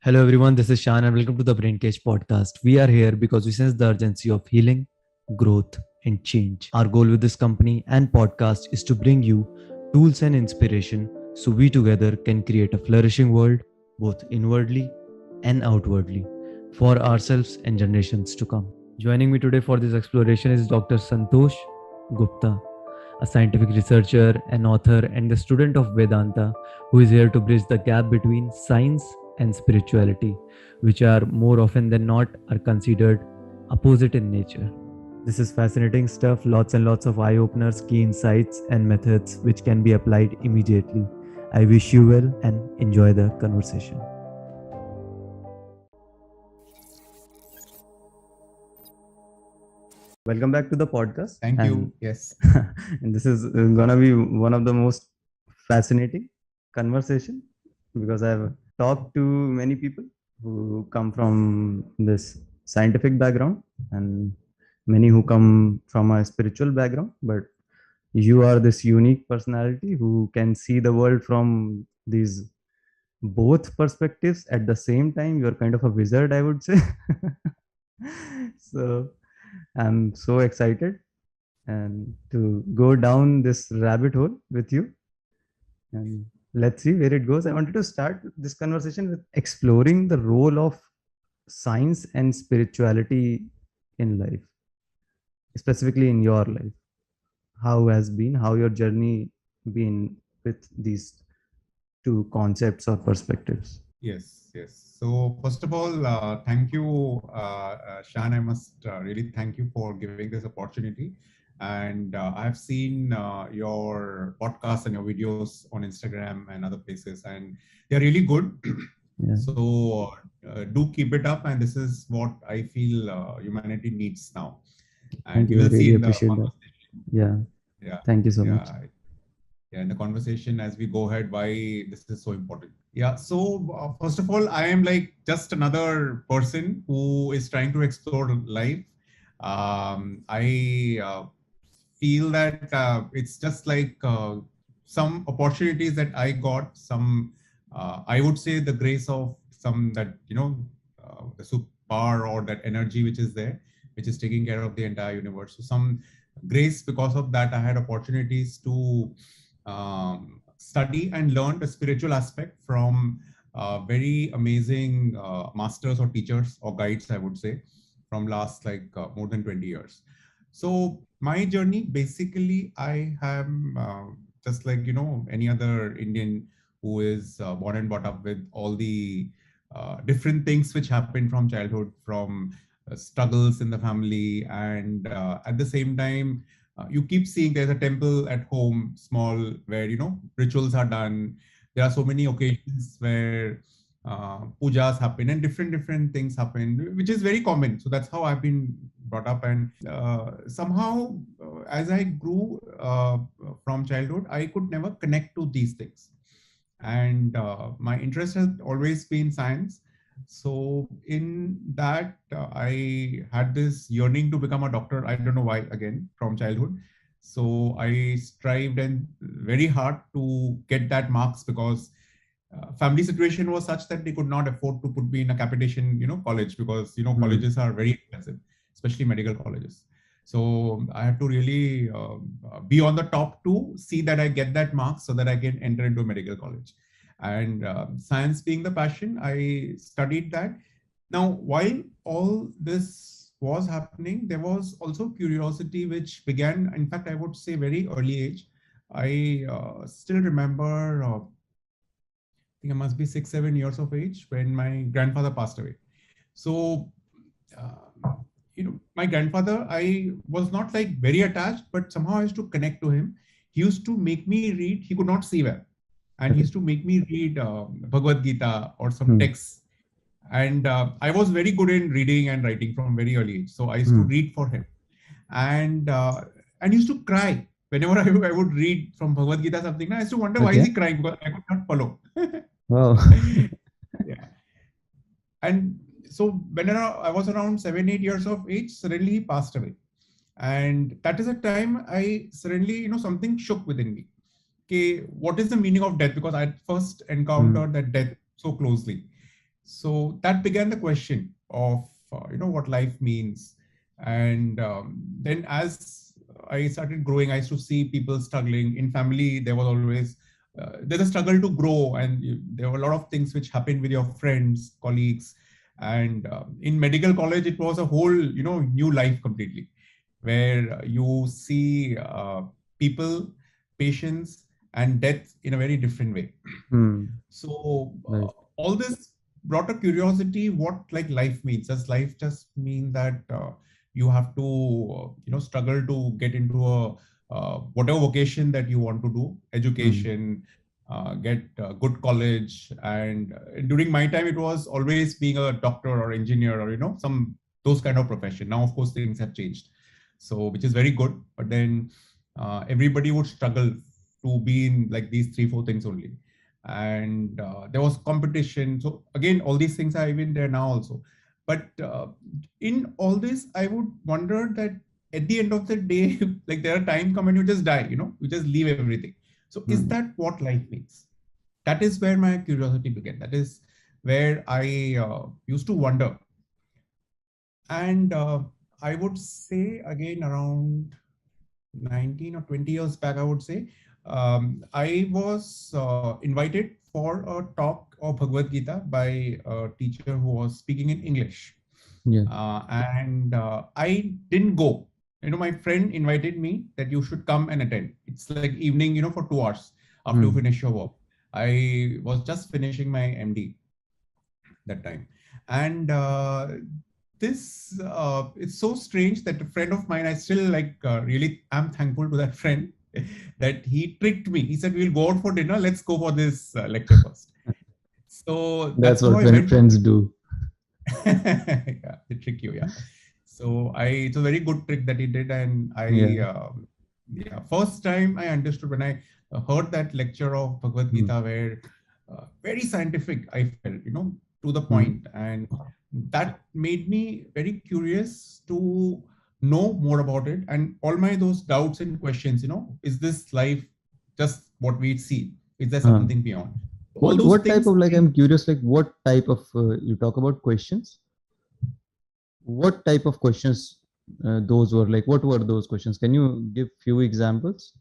Hello everyone, this is Shan and welcome to the Brain Cage podcast. We are here because we sense the urgency of healing, growth, and change. Our goal with this company and podcast is to bring you tools and inspiration so we together can create a flourishing world both inwardly and outwardly for ourselves and generations to come. Joining me today for this exploration is Dr. Santosh Gupta, a scientific researcher, an author, and the student of Vedanta who is here to bridge the gap between science and spirituality, which are more often than not are considered opposite in nature. This is fascinating stuff, lots and lots of eye-openers, key insights and methods which can be applied immediately. I wish you well and enjoy the conversation. Welcome back to the podcast. Thank you. Yes. And this is gonna be one of the most fascinating conversation because I've talked to many people who come from this scientific background and many who come from a spiritual background, but you are this unique personality who can see the world from these both perspectives at the same time. You're kind of a wizard, I would say. So I'm so excited and to go down this rabbit hole with you, and let's see where it goes. I wanted to start this conversation with exploring the role of science and spirituality in life, specifically in your life. How your journey been with these two concepts or perspectives? Yes. Yes. So first of all, thank you, Shan. I must really thank you for giving this opportunity. And I've seen your podcasts and your videos on Instagram and other places, and they're really good. Yeah. So do keep it up. And this is what I feel humanity needs now. And Thank you. we I will see really in the appreciate that. conversation. Yeah. Yeah. Thank you so Yeah. much. Yeah, in the conversation as we go ahead, why this is so important. Yeah, so first of all, I am like just another person who is trying to explore life. I feel that it's just like some opportunities that I got, some, I would say the grace of some that, the superpower or that energy which is there, which is taking care of the entire universe. So some grace because of that, I had opportunities to study and learn the spiritual aspect from very amazing masters or teachers or guides, I would say, from last like more than 20 years. So my journey, basically, I am just like, any other Indian who is born and brought up with all the different things which happen from childhood, from struggles in the family, and at the same time, you keep seeing there's a temple at home, small, where rituals are done. There are so many occasions where pujas happen and different things happen, which is very common. So that's how I've been brought up, and somehow as I grew from childhood, I could never connect to these things, and my interest has always been science. So in that, I had this yearning to become a doctor. I don't know why, again, from childhood. So I strived and very hard to get that marks, because family situation was such that they could not afford to put me in a capitation, college, because, colleges are very expensive, especially medical colleges. So I had to really be on the top to see that I get that marks so that I can enter into a medical college. And science being the passion, I studied that. Now, while all this was happening, there was also curiosity which began, in fact, I would say very early age. I still remember, I think I must be 6, 7 years of age when my grandfather passed away. So, my grandfather, I was not like very attached, but somehow I used to connect to him. He used to make me read, he could not see well, and he used to make me read Bhagavad Gita or some texts. And I was very good in reading and writing from very early age. So I used to read for him, and used to cry whenever I would read from Bhagavad Gita something. I used to wonder why is he crying, because I could not follow. Wow. Yeah. And so when I was around 7, 8 years of age, suddenly he passed away. And that is a time I suddenly, something shook within me. Okay, what is the meaning of death? Because I first encountered that death so closely. So that began the question of what life means. And then as I started growing, I used to see people struggling in family. There was always there's a struggle to grow, and there were a lot of things which happened with your friends, colleagues. And in medical college, it was a whole new life completely, where you see people, patients, and death in a very different way. Hmm. So Right. all this brought a curiosity: what like life means. Does life just mean that you have to struggle to get into a whatever vocation that you want to do, Hmm. education, get good college? And during my time, it was always being a doctor or engineer, or some those kind of profession. Now, of course, things have changed, so which is very good. But then everybody would struggle to be in like these three, four things only. And there was competition. So again, all these things are even there now also. But in all this, I would wonder that at the end of the day, like there are time come and you just die, you just leave everything. So is Hmm. that what life means? That is where my curiosity began. That is where I used to wonder. And I would say again around 19 or 20 years back, I would say, I was invited for a talk of Bhagavad Gita by a teacher who was speaking in English. Yeah. And I didn't go. My friend invited me that you should come and attend. It's like evening, for 2 hours after you Hmm. finish your work. I was just finishing my MD that time. And this it's so strange that a friend of mine, I still like really am thankful to that friend that he tricked me. He said, we'll go out for dinner, let's go for this lecture first. So That's that's how what I when went for. friends do. Yeah, they trick you, yeah. So it's a very good trick that he did. And I Yeah. yeah, first time I understood when I heard that lecture of Bhagavad Hmm. Gita, where very scientific, I felt, to the Hmm. point. And that made me very curious to know more about it. And all my those doubts and questions, is this life just what we see? Is there Huh. something beyond? All What those what type things. of, like, I'm curious, like what type of you talk about questions? What type of questions those were, like what were those questions? Can you give few examples?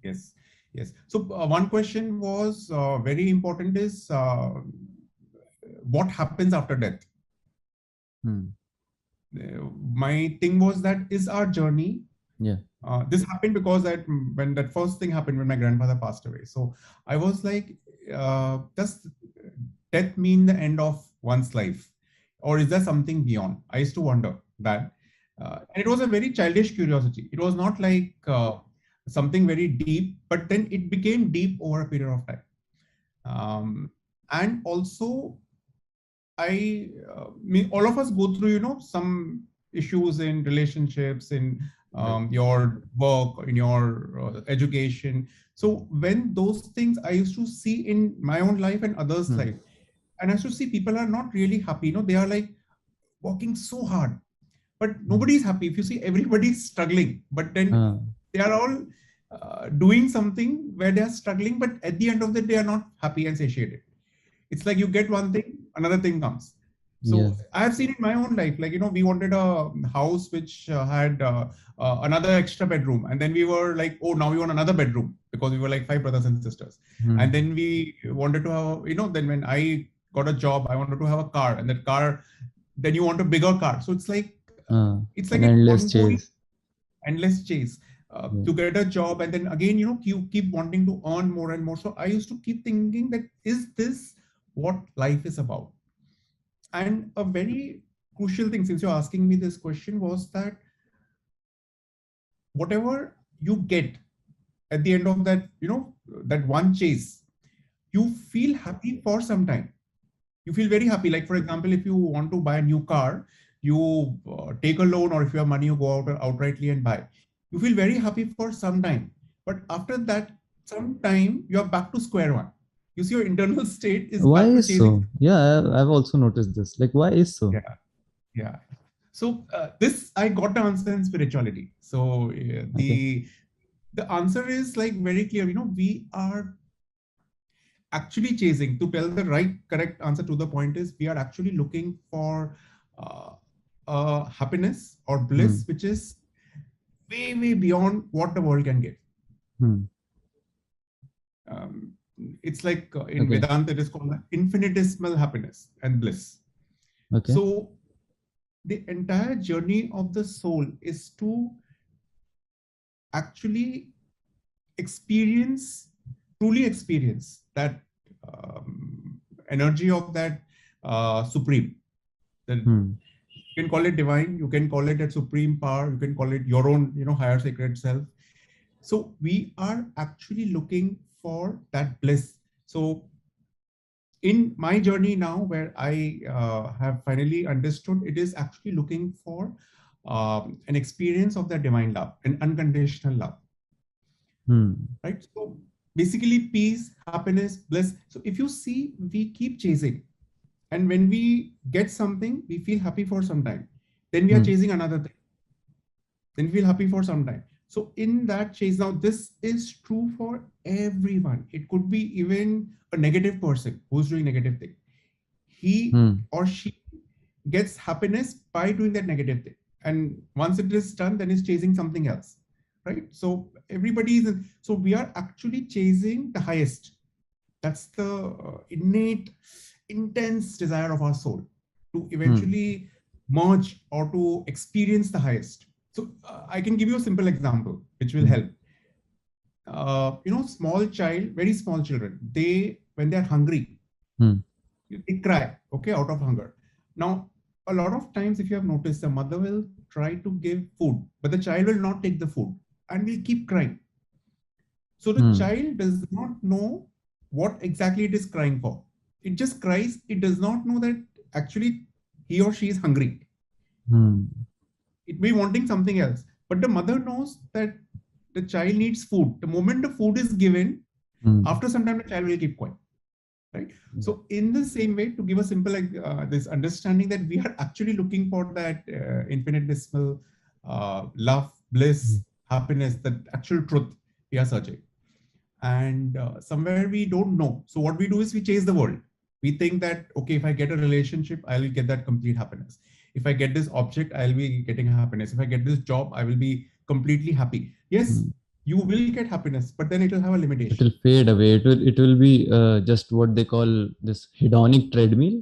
Yes, yes. So one question was very important is what happens after death? Hmm. My thing was that is our journey. Yeah. This happened because that when that first thing happened when my grandfather passed away. So I was like, does death mean the end of one's life, or is there something beyond? I used to wonder that, and it was a very childish curiosity. It was not like something very deep, but then it became deep over a period of time. And also mean, all of us go through, some issues in relationships, in Right. your work, in your education. So when those things I used to see in my own life and others' Hmm. life, and I used to see people are not really happy. They are like working so hard, but Hmm. nobody's happy. If you see, everybody's struggling, but then Ah. they are all doing something where they are struggling, but at the end of the day, they are not happy and satiated. It's like you get one thing, another thing comes. Yeah. So I have seen in my own life, like, we wanted a house which had another extra bedroom. And then we were like, oh, now we want another bedroom because we were like five brothers and sisters. And Hmm. then we wanted to have, then when I got a job, I wanted to have a car, and that car, then you want a bigger car. So Ah. it's like An an endless ongoing chase. endless chase Yeah. to get a job. And then again, you keep wanting to earn more and more. So I used to keep thinking that, is this what life is about? And a very crucial thing, since you're asking me this question, was that whatever you get at the end of that, that one chase, you feel happy for some time. You feel very happy. Like, for example, if you want to buy a new car, you take a loan, or if you have money, you go out outrightly and buy. You feel very happy for some time. But after that, some time, you're back to square one. You see, your internal state is Why back to is chasing. so? Yeah, I've also noticed this. Like, why is so? Yeah. Yeah. So this I got the answer in spirituality. So Okay. the answer is like very clear. We are actually chasing, to tell the right correct answer to the point, is we are actually looking for uh, happiness or Hmm. bliss which is way beyond what the world can give. Hmm. um, it's like in Okay. Vedanta it is called infinitesimal happiness and bliss. Okay. So the entire journey of the soul is to actually experience, truly experience that energy of that supreme. The, Hmm. you can call it divine, you can call it a supreme power, you can call it your own, higher sacred self. So we are actually looking for that bliss. So in my journey now, where I have finally understood, it is actually looking for an experience of that divine love, an unconditional love, Hmm. right? So basically, peace, happiness, bliss. So if you see, we keep chasing, and when we get something, we feel happy for some time. Then we are Hmm. chasing another thing. Then we feel happy for some time. So in that chase, now this is true for everyone. It could be even a negative person who's doing negative thing. He Hmm. or she gets happiness by doing that negative thing, and once it is done, then is chasing something else, right? So everybody is so we are actually chasing the highest. That's the innate intense desire of our soul, to Hmm. eventually merge or to experience the highest. So I can give you a simple example which will Hmm. help. Small child, very small children, they, when they're hungry, Hmm. they cry, okay, out of hunger. Now, a lot of times, if you have noticed, the mother will try to give food, but the child will not take the food and will keep crying. So the Hmm. child does not know what exactly it is crying for. It just cries. It does not know that actually he or she is hungry. Hmm. It may be wanting something else. But the mother knows that the child needs food. The moment the food is given, Hmm. after some time, the child will keep quiet. Right. Yeah. So in the same way, to give a simple this understanding that we are actually looking for that infinitesimal love, Hmm. bliss, happiness, the actual truth we are searching. And somewhere we don't know. So what we do is we chase the world. We think that, okay, if I get a relationship, I will get that complete happiness. If I get this object, I'll be getting happiness. If I get this job, I will be completely happy. Yes, Hmm. you will get happiness, but then it will have a It limitation. will fade away. It will be just what they call this hedonic treadmill,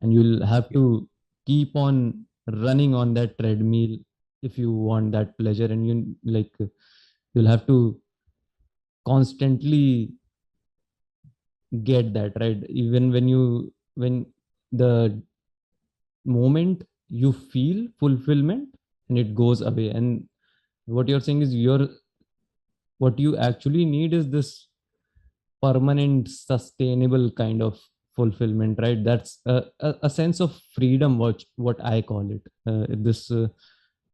and you'll have Yeah. to keep on running on that treadmill if you want that pleasure, and you'll have to constantly get that right. Even when the moment you feel fulfillment and it goes away, and what you're saying is what you actually need is this permanent sustainable kind of fulfillment, right? That's a sense of freedom, what I call it, this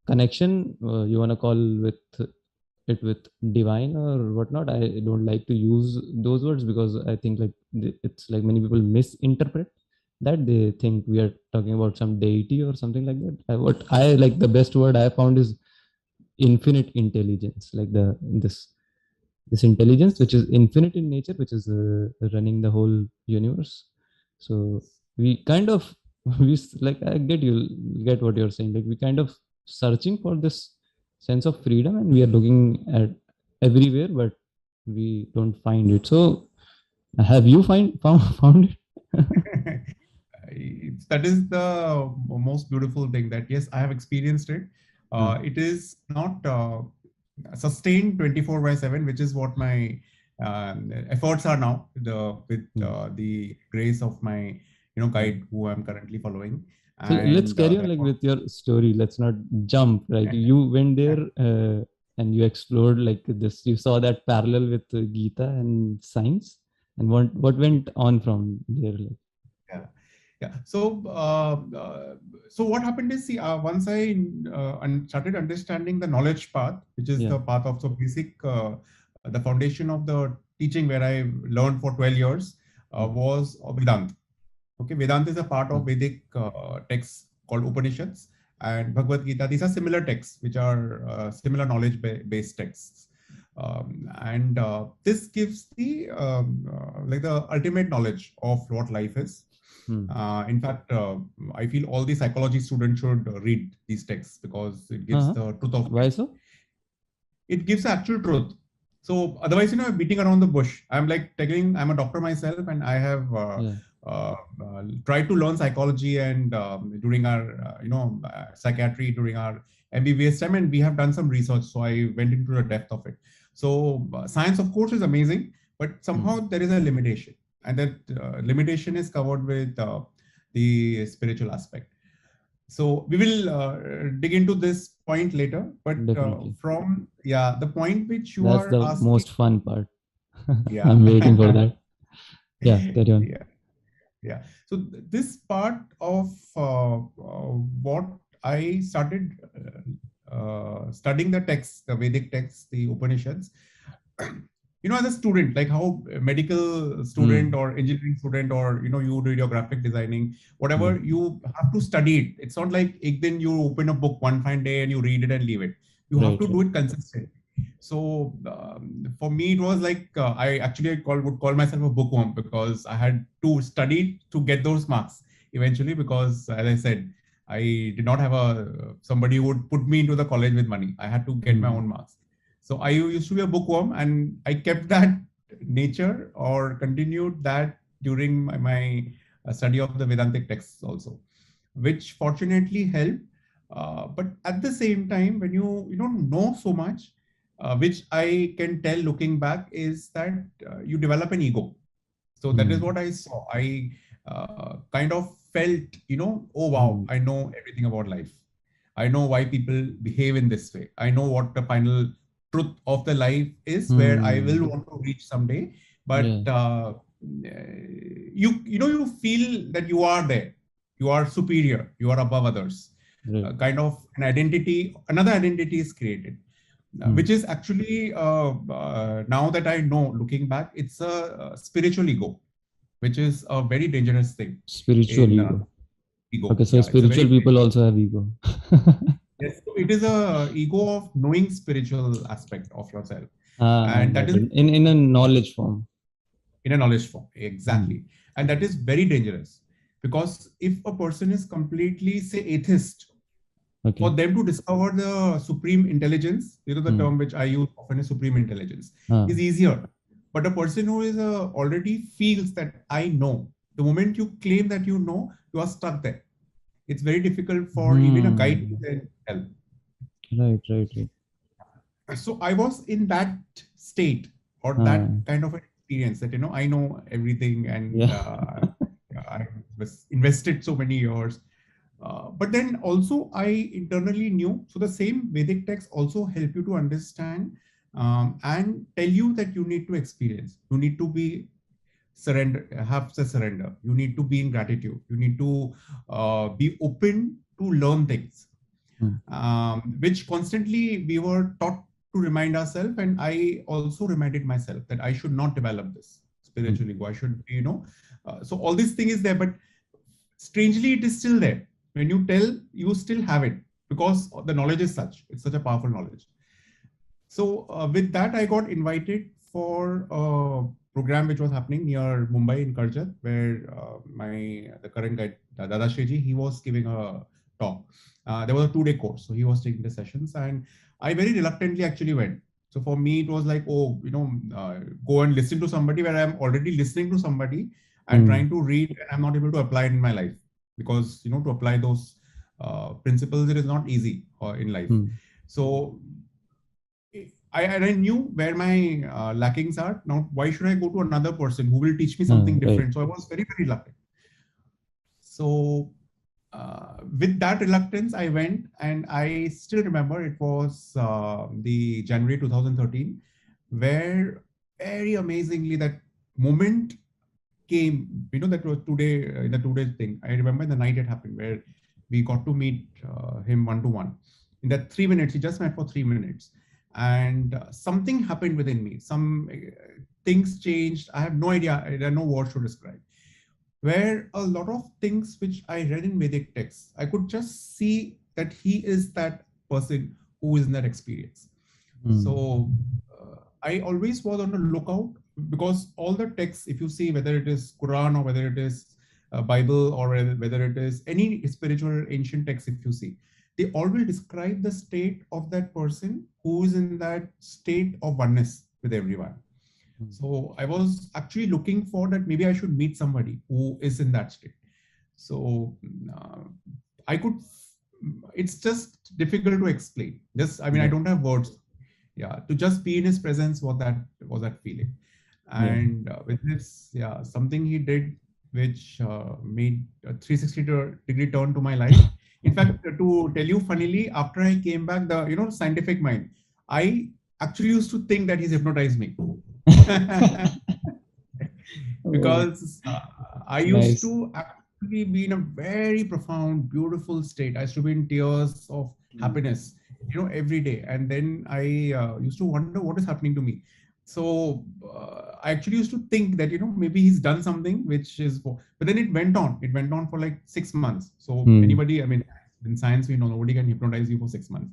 connection, you want to call with it with divine or whatnot. I don't like to use those words because I think like it's like many people misinterpret that. They think we are talking about some deity or something like that. What I like, the best word I found is infinite intelligence, like this intelligence which is infinite in nature, which is running the whole universe. So we kind of like, I get what you're saying, like we kind of searching for this sense of freedom, and we are looking at everywhere, but we don't find it. So have you found it? That is the most beautiful thing, that yes, I have experienced it. Hmm. It is not sustained 24 by 7, which is what my efforts are now, with Hmm. the grace of my Hmm. guide who I'm currently following. So let's And carry on that like was, with your story. Let's not jump. Like you went there and you explored like this. You saw that parallel with Gita and science, and what went on from there? Like, yeah. Yeah. So what happened is, see, once I started understanding the knowledge path, which is yeah. the path of, so basic, the foundation of the teaching where I learned for 12 years Hmm. was Vedanta. Okay, Vedanta is a part of Okay. Vedic texts called Upanishads and Bhagavad Gita. These are similar texts, which are similar knowledge based texts. And this gives the like the ultimate knowledge of what life is. In fact, I feel all the psychology students should read these texts because it gives Uh-huh. the truth of Why life. so? It gives actual truth. So otherwise, beating around the bush. I'm like telling I'm a doctor myself, and I have Yeah. tried to learn psychology and during our psychiatry during our MBBS time, and we have done some research. So I went into the depth of it. So science, of course, is amazing, but Hmm. somehow there is a limitation, and that limitation is covered with the spiritual aspect. So we will dig into this point later, but Definitely. from the point which you That's are the asking, most fun part. yeah. I'm waiting for that. Yeah, carry on. Yeah, yeah. So this part of what I started studying the texts, the Vedic texts, the Upanishads, as a student, like how a medical student Hmm. or engineering student, or you do your graphic designing, Yeah. whatever, you have to study it. It's not like then you open a book one fine day and you read it and leave it. You have Right, to do right. it consistently. So for me, it was like I actually would call myself a bookworm because I had to study to get those marks eventually. Because as I said, I did not have a somebody who would put me into the college with money. I had to get my Hmm. own marks. So I used to be a bookworm, and I kept that nature or continued that during my study of the Vedantic texts also, which fortunately helped. But at the same time, when you don't know so much, which I can tell looking back, is that you develop an ego. So that is Hmm. what I saw. I kind of felt, oh wow, Hmm. I know everything about life. I know why people behave in this way. I know what the final truth of the life is, where I will Hmm. want to reach someday. But Yeah. you feel that you are there, you are superior, you are above others. Right. Kind of an identity, another identity is created, Hmm. which is actually now that I know, looking back, it's a spiritual ego, which is a very dangerous thing. Spiritual In ego. ego, Okay, so yeah, it's a spiritual very people also have ego. yes. So it is a ego of knowing spiritual aspect of yourself, I and that got is it. In a knowledge form. in a knowledge form, Hmm. exactly, and that is very dangerous, because if a person is completely, say, atheist, for Okay. them to discover the supreme intelligence, the Hmm. term which I use often is supreme intelligence, Ah. is easier. But a person who is already feels that I know, the moment you claim that you are stuck there. It's very difficult for even a guide to Hmm. then help. Right, right, right. So I was in that state, or Ah. that kind of an experience, that I know everything, and Yeah. I was invested so many years. But then also I internally knew, so the same Vedic texts also help you to understand, and tell you that you need to experience, you need to be surrender, have the surrender, you need to be in gratitude, you need to be open to learn things, Hmm. which constantly we were taught to remind ourselves. And I also reminded myself that I should not develop this Hmm. spiritual ego. I should, so all this thing is there, but strangely, it is still there. When you tell, you still have it, because the knowledge is such, it's such a powerful knowledge. So with that, I got invited for a program which was happening near Mumbai in Karjat, where the current guy Dadashreeji, he was giving a talk. There was a 2-day course, so he was taking the sessions, and I very reluctantly actually went. So for me, it was like, oh, go and listen to somebody where I'm already listening to somebody and Hmm. trying to read, and I'm not able to apply it in my life, because to apply those principles, it is not easy in life. Hmm. So I knew where my lackings are. Now, why should I go to another person who will teach me Ah, something right. different? So I was very, very reluctant. So with that reluctance, I went, and I still remember it was the January 2013, where very amazingly that moment came. That was today, in the 2 days thing. I remember the night it happened, where we got to meet him one to one. In that 3 minutes, he just met for 3 minutes, and something happened within me. Some things changed. I have no idea. I don't know what to describe. Where a lot of things which I read in Vedic texts, I could just see that he is that person who is in that experience. Hmm. So I always was on the lookout, because all the texts, if you see whether it is Quran or whether it is Bible or whether it is any spiritual ancient text, if you see, they all will describe the state of that person who is in that state of oneness with everyone. Hmm. So I was actually looking for that maybe I should meet somebody who is in that state. So uh, I could, it's just difficult to explain. Just, I mean, I Yeah. don't have words. Yeah, to just be in his presence, was that feeling. Yeah. And with this, yeah, something he did which made a 360-degree turn to my life. In fact, to tell you funnily, after I came back, the scientific mind, I actually used to think that he's hypnotized me. Oh, Because I used nice. to actually be in a very profound, beautiful state. I used to be in tears of Hmm. happiness, every day. And then I used to wonder what is happening to me. So I actually used to think that, maybe he's done something which is, but then it went on. It went on for like 6 months. So Hmm. anybody, I mean, in science, we know nobody can hypnotize you for 6 months.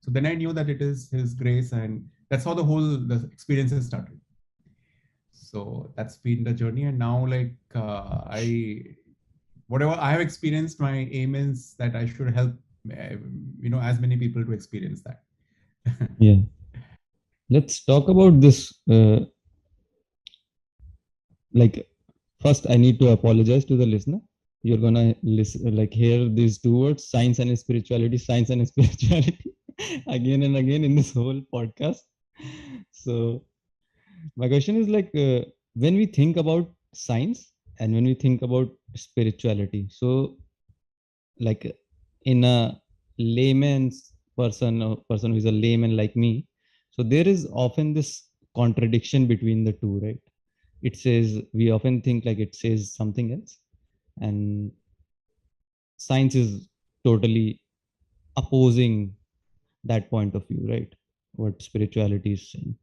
So then I knew that it is his grace, and that's how the experiences started. So that's been the journey. And now, like, I whatever I have experienced, my aim is that I should help as many people to experience that. Yeah. Let's talk about this. Like, first, I need to apologize to the listener. You're gonna listen, like, hear these two words, science and spirituality, again and again in this whole podcast. So, my question is like, when we think about science and when we think about spirituality, so like in a layman's person or person who is a layman like me, so there is often this contradiction between the two, right? It says, we often think like it says something else, and science is totally opposing that point of view, right? What spirituality is saying.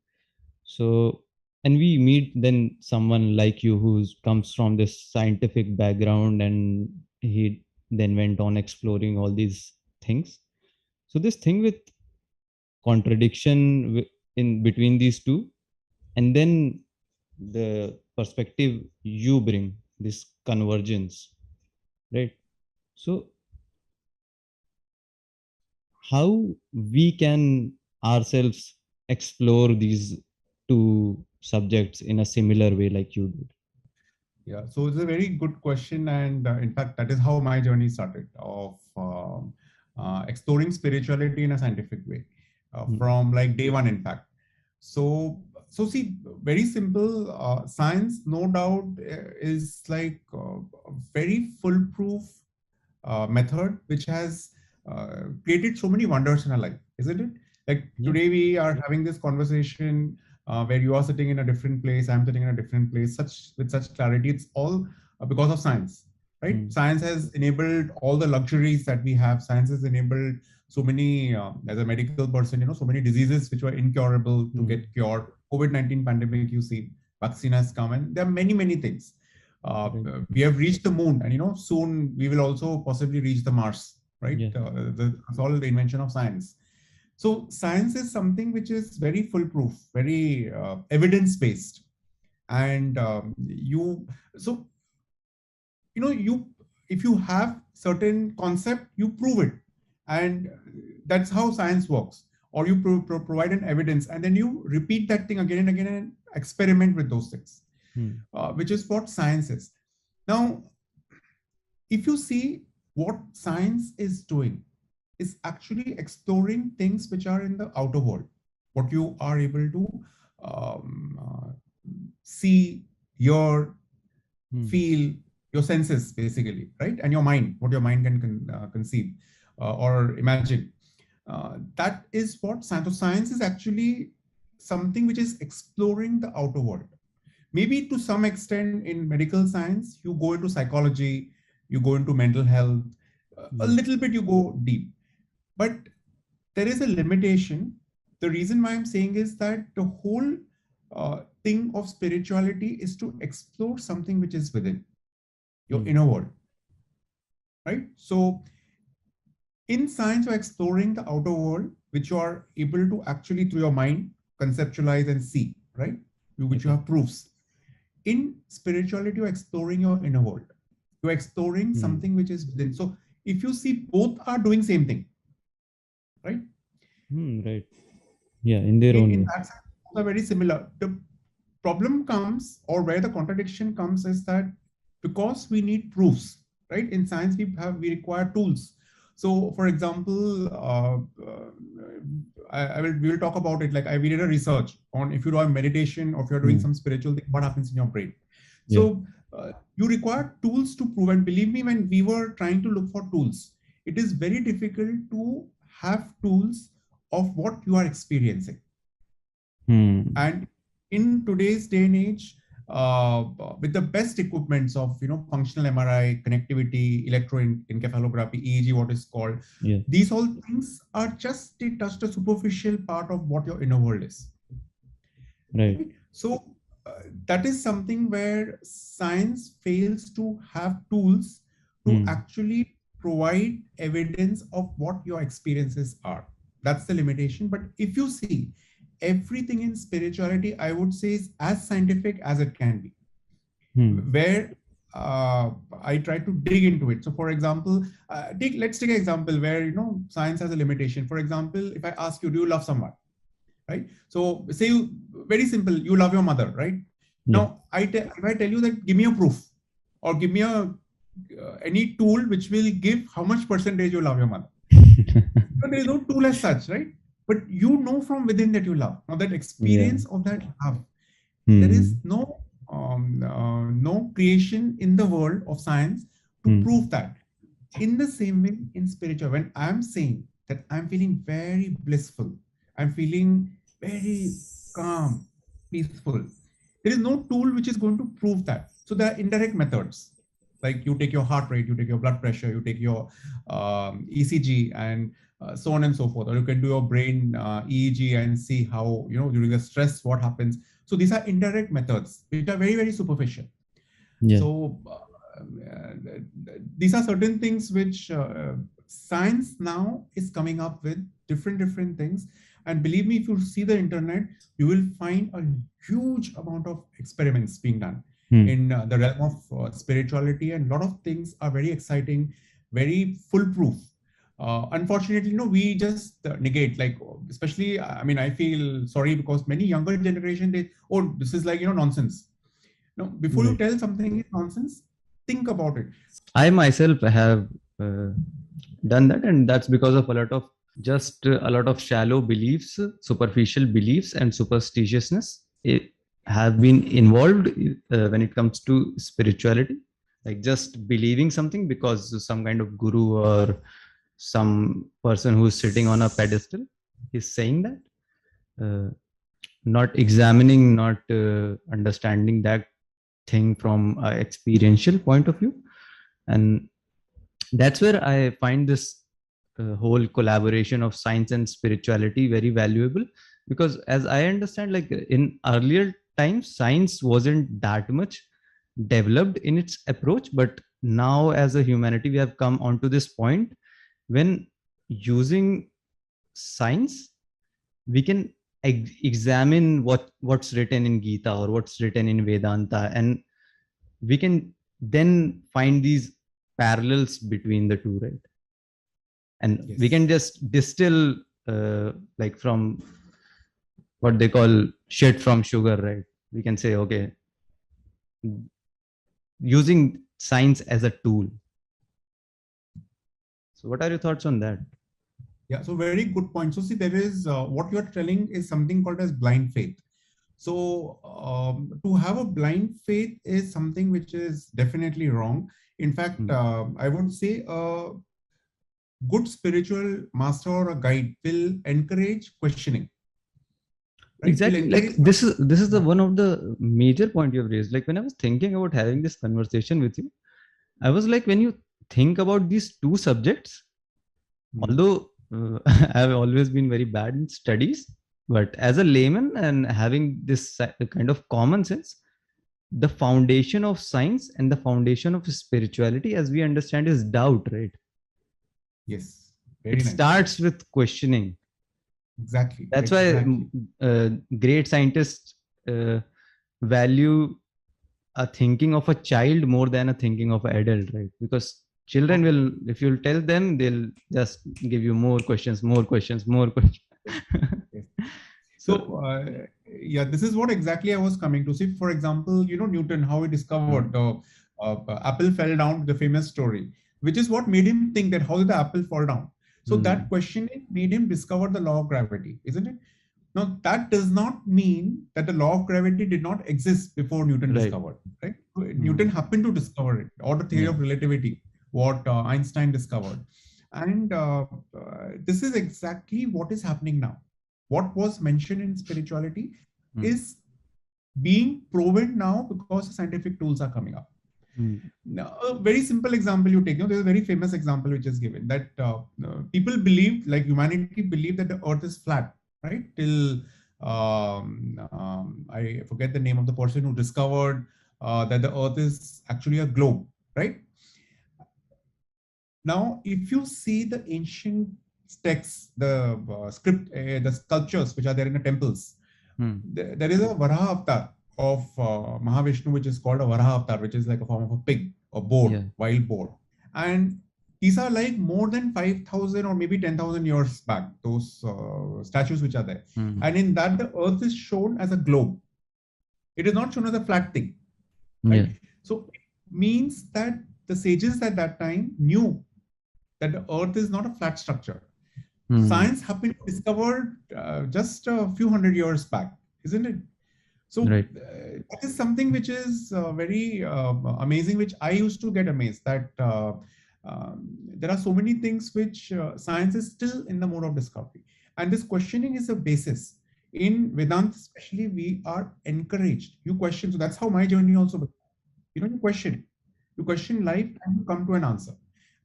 So, and we meet then someone like you who comes from this scientific background, and he then went on exploring all these things. So this thing with contradiction in between these two, and then the perspective you bring, this convergence, right? So how we can ourselves explore these two subjects in a similar way like you did? Yeah, so it's a very good question, and in fact, that is how my journey started of exploring spirituality in a scientific way, Mm. from like day one, in fact. So see, very simple. Science, no doubt, is like a very foolproof method which has created so many wonders in our life, isn't it? Like Yeah. today we are having this conversation where you are sitting in a different place, I'm sitting in a different place, such with such clarity. It's all because of science, right? Mm. Science has enabled all the luxuries that we have. Science has enabled so many, as a medical person, so many diseases which were incurable to Mm. get cured. COVID-19 pandemic, you see, vaccine has come, and there are many, many things. uh, Right. we have reached the moon, and soon we will also possibly reach the Mars, right? Yeah. That's all the invention of science. So science is something which is very foolproof, very evidence based. And you so you if you have certain concept, you prove it. And that's how science works. Or you provide an evidence, and then you repeat that thing again and again and experiment with those things, Mm. which is what science is. Now, if you see, what science is doing is actually exploring things which are in the outer world, what you are able to see, hear, Mm. feel, your senses, basically, right? And your mind, what your mind can conceive or imagine. That is what science. So science is actually something which is exploring the outer world. Maybe to some extent in medical science, you go into psychology, you go into mental health, a Yeah. little bit you go deep. But there is a limitation. The reason why I'm saying is that the whole thing of spirituality is to explore something which is within your Mm. inner world, right? So in science, you're exploring the outer world, which you are able to actually, through your mind. conceptualize and see, right? Which you Okay. have proofs. In spirituality, you're exploring your inner world. You're exploring Hmm. something which is within. So if you see, both are doing same thing, right? Hmm, right. Yeah, in their own In way. that sense, both are very similar. The problem comes, or where the contradiction comes, is that because we need proofs, right? In science, we require tools. So, for example, we will talk about it. Like we did a research on, if you do a meditation or if you're doing Hmm. some spiritual thing, what happens in your brain. Yeah. So you require tools to prove. And believe me, when we were trying to look for tools, it is very difficult to have tools of what you are experiencing. Hmm. And in today's day and age, with the best equipments of functional MRI, connectivity, electroencephalography, EEG, what is called, Yeah. these all things are just they touch the superficial part of what your inner world is. Right. Right? So that is something where science fails to have tools to Hmm. actually provide evidence of what your experiences are. That's the limitation. But if you see, everything in spirituality, I would say, is as scientific as it can be. Hmm. Where I try to dig into it. So, for example, let's take an example where science has a limitation. For example, if I ask you, do you love someone? Right? So say you, very simple, you love your mother, right? Yeah. Now, if I tell you that, give me a proof or give me a any tool which will give how much percentage you love your mother. So there is no tool as such, right? But you know from within that you love. Now that Yeah. experience of that love, there is Hmm. no creation in the world of science to Hmm. prove that. In the same way, in spiritual, when I'm saying that I'm feeling very blissful, I'm feeling very calm, peaceful, there is no tool which is going to prove that. So there are indirect methods, like you take your heart rate, you take your blood pressure, you take your ECG, and so on and so forth. Or you can do your brain EEG and see how, during the stress, what happens. So these are indirect methods, which are very, very superficial. Yeah. So these are certain things which science now is coming up with different things. And believe me, if you see the internet, you will find a huge amount of experiments being done Hmm. in the realm of spirituality, and a lot of things are very exciting, very foolproof. Unfortunately, we just negate, like, especially, I mean, I feel sorry because many younger generation, they, oh, this is like, nonsense. No, before you Right. tell something is nonsense, think about it. I myself have uh, done that, and that's because of a lot of shallow beliefs, superficial beliefs, and superstitiousness have been involved when it comes to spirituality. Like just believing something because some kind of guru or some person who's sitting on a pedestal is saying that, not examining, not understanding that thing from a experiential point of view. And that's where I find this whole collaboration of science and spirituality very valuable, because as I understand, like in earlier times science wasn't that much developed in its approach, but now as a humanity we have come onto this point when using science we can examine what's written in Gita or what's written in Vedanta, and we can then find these parallels between the two, right? And we Yes. can just distill like from what they call shit from sugar, right? We can say, okay, using science as a tool. So what are your thoughts on that? Yeah, so very good point. So see, there is what you're telling is something called as blind faith. So to have a blind faith is something which is definitely wrong. In fact, Hmm. I would say a good spiritual master or a guide will encourage questioning, right? Will Exactly, like encourage. this is the one of the major point you've raised. Like when I was thinking about having this conversation with you, I was like, when you think about these two subjects, Hmm. although I've always been very bad in studies, but as a layman and having this kind of common sense, the foundation of science and the foundation of spirituality, as we understand, is doubt, right? Yes, very It nice. starts with questioning. Exactly. That's why Exactly. great scientists value a thinking of a child more than a thinking of an adult, right? Because children will, if you'll tell them, they'll just give you more questions, more questions, more questions. Yes. Yes. So, So, yeah, this is what exactly I was coming to. See, for example, Newton, how he discovered mm, the apple fell down, the famous story, which is what made him think that how did the apple fall down? So that mm, questioning made him discover the law of gravity, isn't it? Now, that does not mean that the law of gravity did not exist before Newton right. discovered, right? So Newton Mm, happened to discover it, or the theory yeah. of relativity, what Einstein discovered. And this is exactly what is happening now. What was mentioned in spirituality Mm, is being proven now because the scientific tools are coming up. mm, Now, a very simple example you take, there's a very famous example which is given that people believe, like humanity believe that the earth is flat, right? Till I forget the name of the person who discovered that the earth is actually a globe, right? Now, if you see the ancient texts, the script, the sculptures which are there in the temples, mm, there is a Varaha avatar of Mahavishnu, which is called a Varaha avatar, which is like a form of a pig, a boar, yeah. wild boar. And these are like more than 5,000 or maybe 10,000 years back, those statues which are there. Mm, And in that, the earth is shown as a globe. It is not shown as a flat thing, yeah. right? So it means that the sages at that time knew that the earth is not a flat structure. Mm, Science happened to discover just a few hundred years back, isn't it? So right. that is something which is very amazing, which I used to get amazed that there are so many things which science is still in the mode of discovery. And this questioning is a basis. In Vedanta, especially, we are encouraged. You question. So that's how my journey also began. You question. You question life and you come to an answer.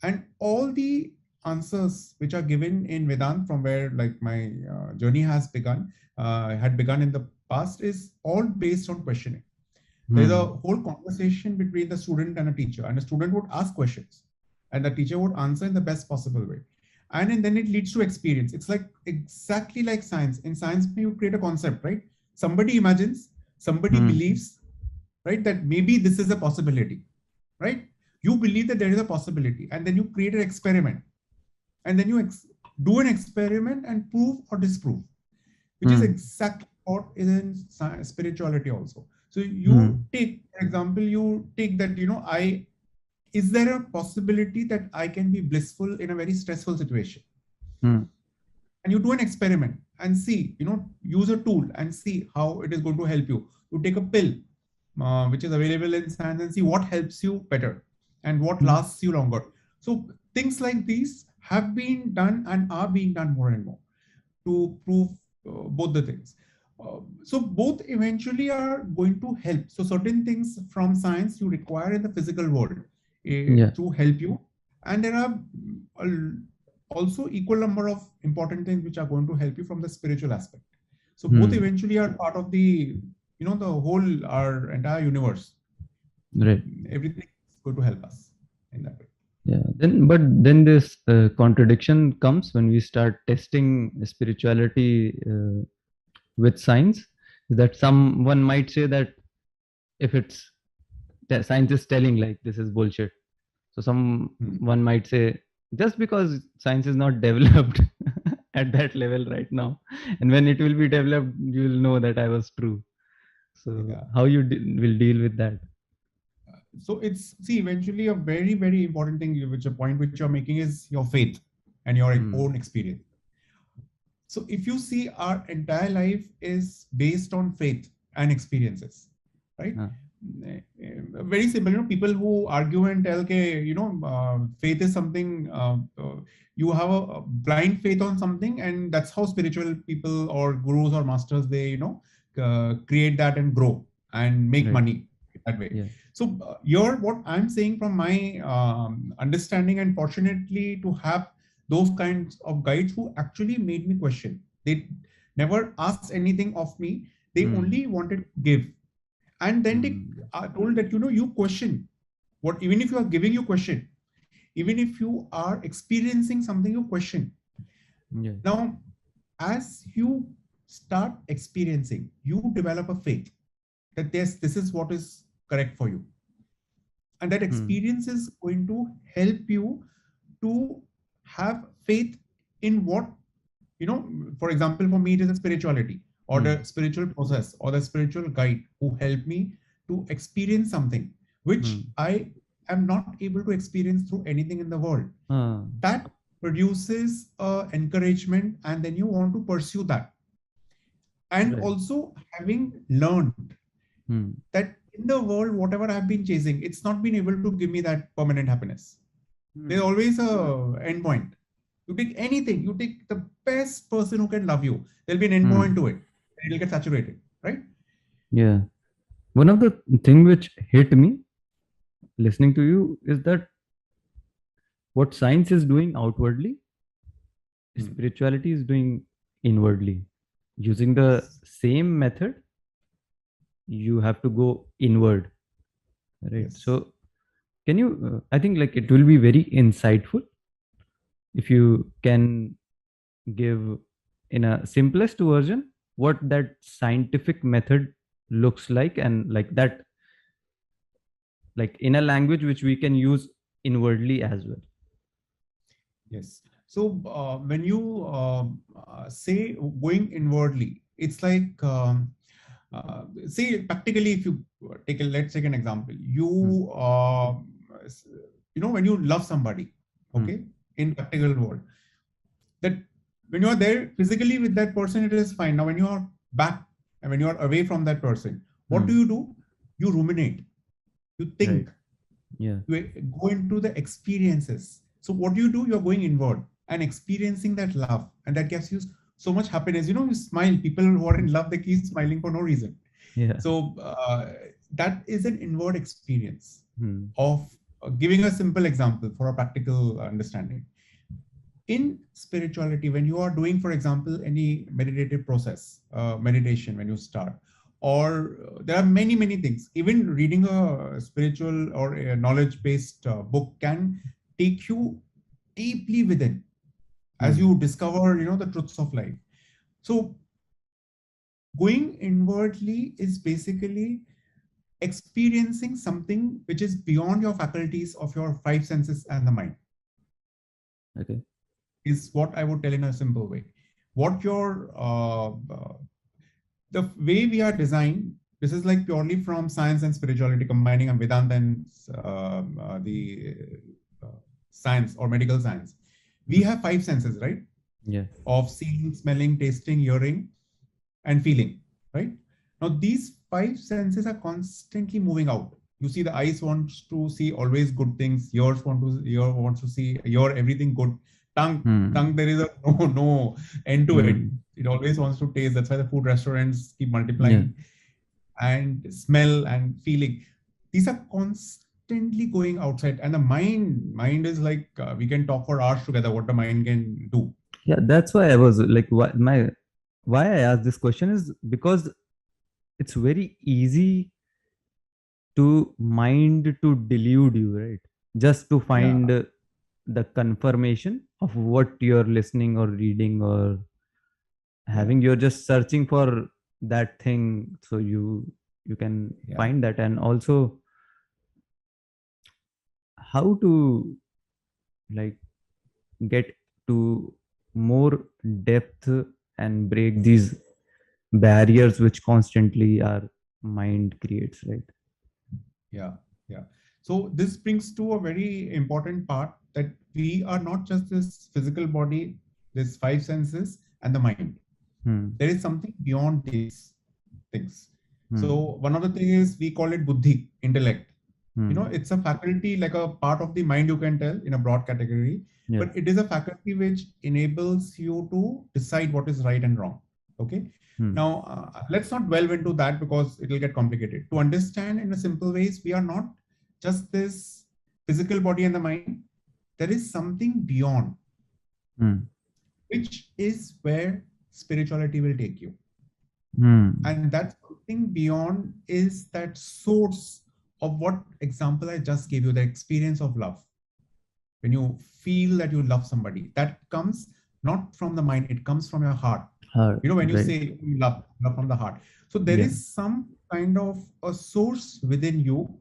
And all the answers which are given in Vedanta, from where like my journey has begun, had begun in the past, is all based on questioning. There's a Mm, whole conversation between the student and a teacher, and the student would ask questions, and the teacher would answer in the best possible way. And then it leads to experience. It's like exactly like science. In science, you create a concept, right? Somebody imagines, somebody mm, believes, right, that maybe this is a possibility, right? You believe that there is a possibility, and then you create an experiment, and then you do an experiment and prove or disprove, which is mm, exactly what is in spirituality also. So you mm, take, for example, you take that, I is there a possibility that I can be blissful in a very stressful situation? mm, And you do an experiment and see, use a tool and see how it is going to help you. You take a pill, which is available in science, and see what helps you better and what mm, lasts you longer. So things like these have been done and are being done more and more to prove both the things. So both eventually are going to help. So certain things from science you require in the physical world yeah. to help you, and there are also equal number of important things which are going to help you from the spiritual aspect. So both Mm, eventually are part of the the whole our entire universe. right. Everything is going to help us in that way. Yeah. Then this contradiction comes when we start testing spirituality with science. That someone might say that if it's science is telling like this is bullshit. So Hmm. someone might say just because science is not developed at that level right now, and when it will be developed, you will know that I was true. So Yeah. how you will deal with that? So it's, see, eventually a very very important thing, which a point which you're making, is your faith and your Hmm. own experience. So if you see, our entire life is based on faith and experiences, right? Uh, Very simple. People who argue and tell, okay, faith is something, you have a blind faith on something, and that's how spiritual people or gurus or masters, they create that and grow and make right. money that way. Yeah. So you're what I'm saying from my understanding, and fortunately to have those kinds of guides who actually made me question. They never asked anything of me. They Hmm. only wanted to give. And then they Hmm. are told that, you question. What, even if you are giving, you question. Even if you are experiencing something, you question. Yeah. Now, as you start experiencing, you develop a faith that this is what is correct for you. And that Hmm. experience is going to help you to have faith in what, for example, for me, it is a spirituality or Hmm. the spiritual process or the spiritual guide who help me to experience something which Hmm. I am not able to experience through anything in the world. Ah, That produces encouragement, and then you want to pursue that. And right. also having learned Hmm. that in the world, whatever I've been chasing, it's not been able to give me that permanent happiness. There's Hmm. always a end point. You take anything, you take the best person who can love you, there'll be an end point Hmm. to it. It'll get saturated, right? Yeah. One of the thing which hit me listening to you is that what science is doing outwardly, Hmm. spirituality is doing inwardly. Using the Yes. same method, you have to go inward, right? Yes. So, can you? I think like it will be very insightful if you can give in a simplest version what that scientific method looks like, and like that, like in a language which we can use inwardly as well. Yes. So when you say going inwardly, it's like say practically, if you let's take an example. Hmm. S- when you love somebody, Hmm. okay, in practical world, that when you are there physically with that person, it is fine. Now, when you are back and when you are away from that person, what Hmm. do? You ruminate, you Right. think, Yeah. you go into the experiences. So what do? You're going inward and experiencing that love, and that gives you so much happiness. You smile. People who are in love, they keep smiling for no reason. Yeah. So that is an inward experience Hmm. of giving a simple example for a practical understanding. In spirituality, when you are doing, for example, any meditative process, meditation, when you start, or there are many, many things. Even reading a spiritual or a knowledge-based book can take you deeply within as Hmm. you discover, the truths of life. So going inwardly is basically experiencing something which is beyond your faculties of your five senses and the mind, Okay. is what I would tell in a simple way. What your the way we are designed, this is like purely from science and spirituality combining, and Vedanta and the uh, science or medical science. We Hmm. have five senses, right? Yeah. Of seeing, smelling, tasting, hearing, and feeling, right? Now, these five senses are constantly moving out. You see, the eyes wants to see always good things. Ear wants to see hear everything good. Tongue, Hmm. there is a no end to it. Hmm. It always wants to taste. That's why the food restaurants keep Yeah. multiplying. And smell and feeling. These are constantly going outside. And the mind is like we can talk for hours together. What the mind can do. Yeah. That's why I was like, why I asked this question is because it's very easy to mind to delude you, right? Just to Yeah, find the confirmation of what you're listening or reading or yeah, having. You're just searching for that thing, so you can yeah. find that. And also how to like get to more depth and break these barriers which constantly our mind creates, right? Yeah, yeah. So this brings to a very important part that we are not just this physical body, this five senses and the mind. Hmm. There is something beyond these things. So Hmm. one of the things is we call it buddhi, intellect. Hmm. It's a faculty like a part of the mind, you can tell in a broad category, Yeah. but it is a faculty which enables you to decide what is right and wrong. Okay. Hmm. Now, let's not delve into that because it will get complicated. To understand in a simple ways, we are not just this physical body and the mind. There is something beyond, Hmm. which is where spirituality will take you. Hmm. And that something beyond is that source of what example I just gave you, the experience of love. When you feel that you love somebody, that comes not from the mind, it comes from your heart. When you Right. say you love from the heart. So there Yeah. is some kind of a source within you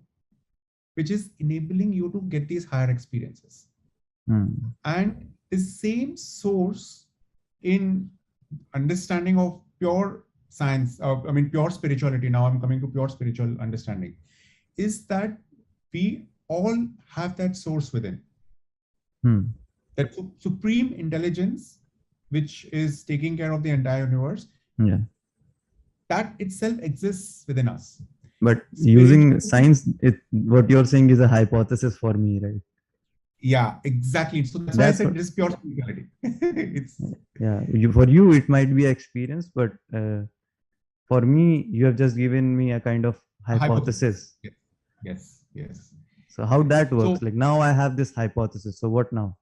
which is enabling you to get these higher experiences. Hmm. And the same source in understanding of pure science, pure spirituality. Now I'm coming to pure spiritual understanding, is that we all have that source within, Hmm. that supreme intelligence, which is taking care of the entire universe, Yeah. that itself exists within us. But using Spirituality, science, what you're saying is a hypothesis for me, right? yeah, exactly. So that's why I That's said what. it is pure spirituality. It's Yeah. For you, it might be experience, but for me, you have just given me a kind of a hypothesis. hypothesis. Yes, yes, yes, So how yes. that So works? Like now I have this hypothesis. So what now?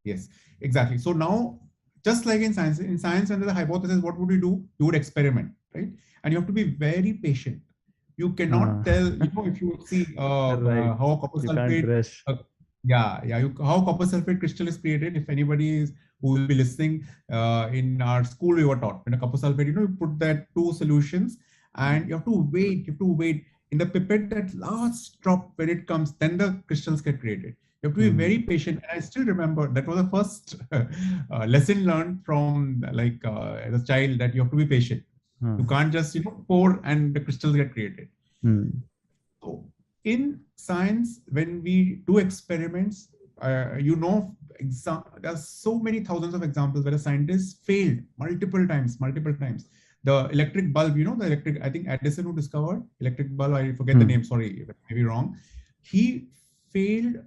yes, exactly. So now, just like in science, under the hypothesis, what would you do? You would experiment, right? And you have to be very patient. You Uh, cannot tell, if you see right. how copper You can't sulfate, rush. how copper sulfate crystal is created. If anybody is who will be listening, in our school, we were taught when a copper sulfate, you put that two solutions, and you have to wait. You have to wait in the pipette. That last drop when it comes, then the crystals get created. You have to be very Hmm. patient. And I still remember that was the first lesson learned from, like, as a child, that you have to be patient. You Hmm. can't just pour and the crystals get created. Hmm. So in science, when we do experiments, there are so many thousands of examples where a scientist failed multiple times. The electric bulb, I think Edison who discovered electric bulb, I forget the name, Hmm. sorry, maybe wrong. He failed,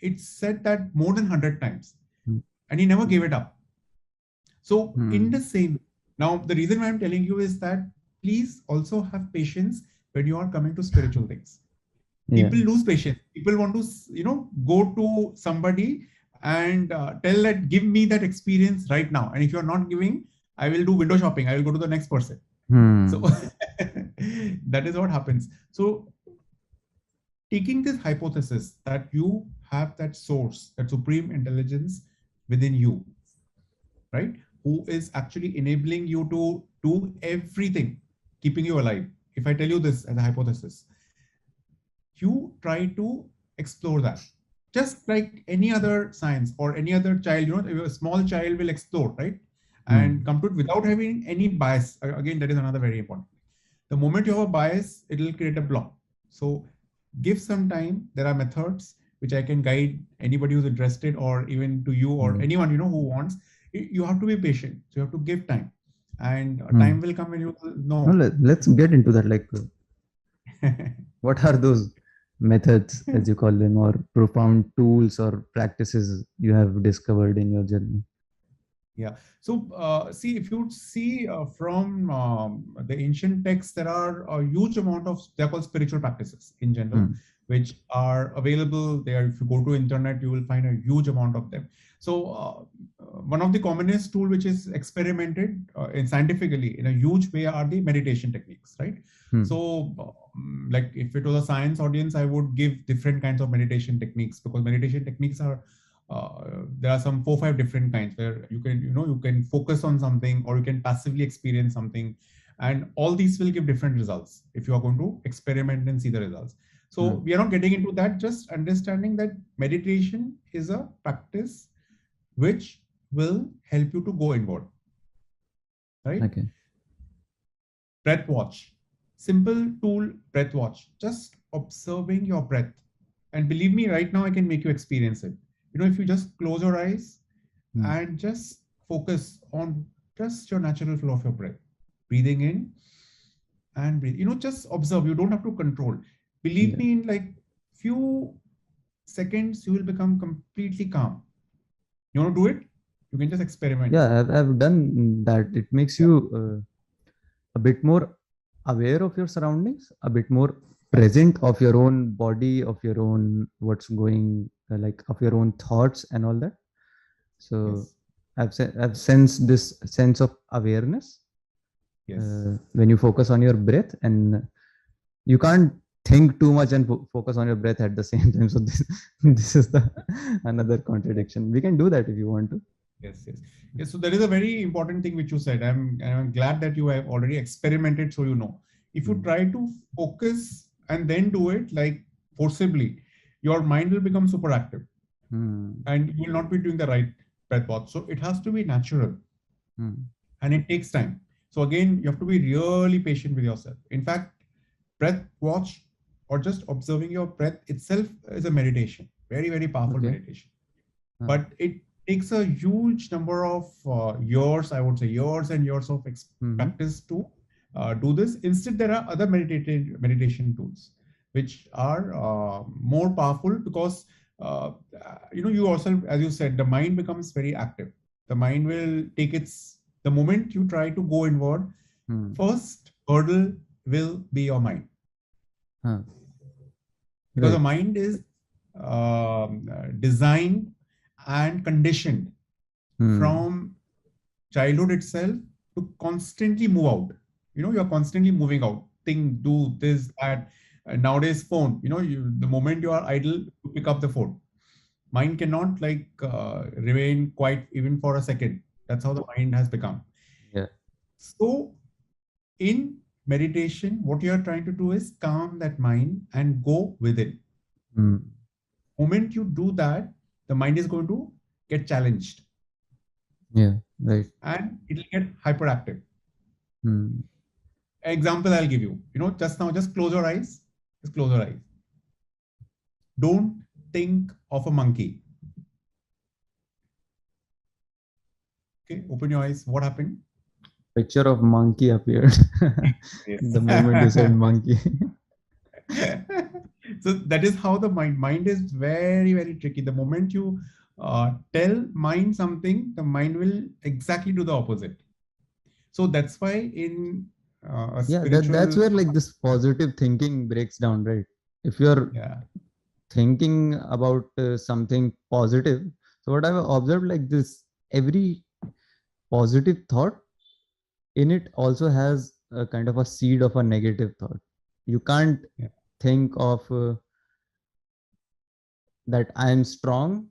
it's said that more than 100 times, Hmm. and he never gave it up. So in the Hmm. same, now the reason why I'm telling you is that please also have patience when you are coming to spiritual things. Yeah. People lose patience. People want to, go to somebody and tell that, give me that experience right now. And if you're not giving, I will do window shopping. I will go to the next person. So Hmm. that is what happens. So taking this hypothesis that you have that source, that supreme intelligence within you, right? Who is actually enabling you to do everything, keeping you alive. If I tell you this as a hypothesis, you try to explore that. Just like any other science or any other child, a small child will explore, right? And Hmm. come to it without having any bias. Again, that is another very important. The moment you have a bias, it will create a block. So give some time. There are methods which I can guide anybody who's interested, or even to you or Hmm. anyone who wants. You have to be patient. So you have to give time, and time Hmm. will come when you will No, know. let's get into that. Like, what are those methods, as you call them, or profound tools or practices you have discovered in your journey? Yeah. So, see, if you see from the ancient texts, there are a huge amount of, they're called spiritual practices in general, Hmm. which are available there. If you go to internet, you will find a huge amount of them. So, one of the commonest tool which is experimented in scientifically in a huge way are the meditation techniques, right? Hmm. So, like if it was a science audience, I would give different kinds of meditation techniques, because meditation techniques are, there are some 4 5 different kinds where you can focus on something, or you can passively experience something, and all these will give different results if you are going to experiment and see the results. So Hmm. we are not getting into that, just understanding that meditation is a practice which will help you to go inward, right? Okay. Breath watch, simple tool. Breath watch, just observing your breath, and believe me, right now I can make you experience it. If you just close your eyes Hmm. and just focus on just your natural flow of your breath, breathing in and breathe, just observe. You don't have to control. Believe Yeah. me, in like few seconds you will become completely calm. You want to do it? You can just experiment. Yeah, I've done that. It makes Yeah, you a bit more aware of your surroundings, a bit more present of your own body, of your own what's going, like of your own thoughts and all that. So yes, I've sensed this sense of awareness yes. when you focus on your breath, and you can't think too much and focus on your breath at the same time. So this is the another contradiction. We can do that if you want to. Yes, yes, yes. So that is a very important thing which you said. I'm glad that you have already experimented, so you know. If you Hmm. try to focus and then do it like forcibly, your mind will become super active, Hmm. and you will not be doing the right breath path. So it has to be natural, Hmm. and it takes time. So again, you have to be really patient with yourself. In fact, breath watch or just observing your breath itself is a meditation, very, very powerful Okay. meditation. Huh. But it takes a huge number of years, I would say years and years of Hmm. practice to do this. Instead, there are other meditation tools which are more powerful because you yourself, as you said, the mind becomes very active. The mind will take its the moment you try to go inward, Hmm. first hurdle will be your mind, Huh. because the Right. mind is designed and conditioned Hmm. from childhood itself to constantly move out. You're constantly moving out. Think, do this, that. Nowadays, phone. The moment you are idle, you pick up the phone. Mind cannot remain quiet even for a second. That's how the mind has become. Yeah. So, in meditation, what you are trying to do is calm that mind and go within. Hmm. Moment you do that, the mind is going to get challenged Yeah. Right. and it'll get hyperactive. Hmm. Example I'll give you. Just now, just close your eyes. Just close your eyes. Don't think of a monkey. Okay, open your eyes. What happened? Picture of monkey appeared Yes. the moment you said monkey. So that is how the mind is very, very tricky. The moment you tell mind something, the mind will exactly do the opposite. So that's why in a Yeah, that's spiritual, where like this positive thinking breaks down, right? If you're yeah, thinking about something positive, so what I've observed, like this, every positive thought in it also has a kind of a seed of a negative thought. You can't yeah. think of that I'm strong,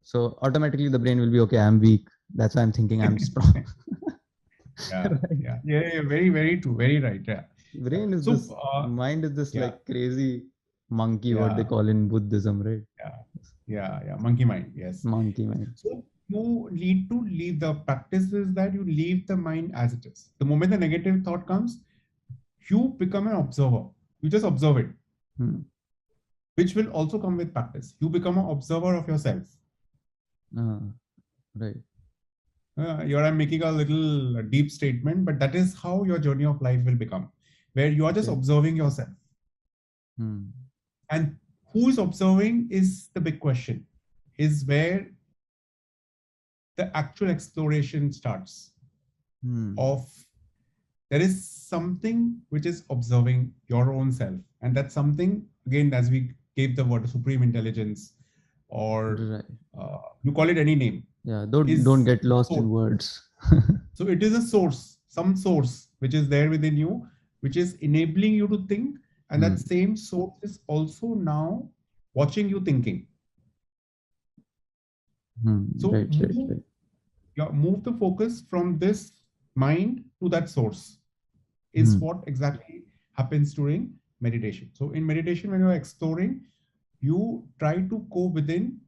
so automatically the brain will be okay, I'm weak, that's why I'm thinking I'm strong. Yeah, Right. yeah, yeah, yeah, very, very true, very right. Yeah. Brain is So, this, mind is this yeah, like crazy monkey, what they yeah, call in Buddhism, right? yeah, yeah, yeah, monkey mind. Yes. Monkey mind. So you need to leave the practice is that you leave the mind as it is. The moment the negative thought comes, you become an observer. You just observe it, Hmm. which will also come with practice. You become an observer of yourself. Ah, right. Here I'm making a little deep statement, but that is how your journey of life will become, where you are just Okay. observing yourself. Hmm. And who is observing is the big question, is where the actual exploration starts Hmm. of there is something which is observing your own self. And that's something, again, as we gave the word supreme intelligence, or Right. you call it any name, Yeah, don't is get a lost source. in words. So it is a source, some source which is there within you, which is enabling you to think. And Hmm. that same source is also now watching you thinking. Hmm. So Right, right, right. move the focus from this mind to that source is Hmm. what exactly happens during meditation. So in meditation, when you are exploring, you try to go within,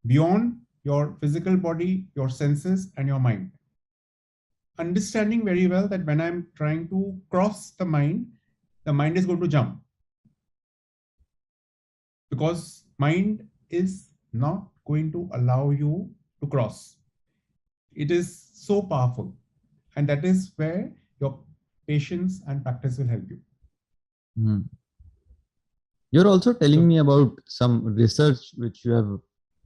beyond your physical body, your senses, and your mind. Understanding very well that when I'm trying to cross the mind is going to jump because mind is not going to allow you to cross. It is so powerful. And that is where your patience and practice will help you. Hmm. You're also telling So, me about some research which you have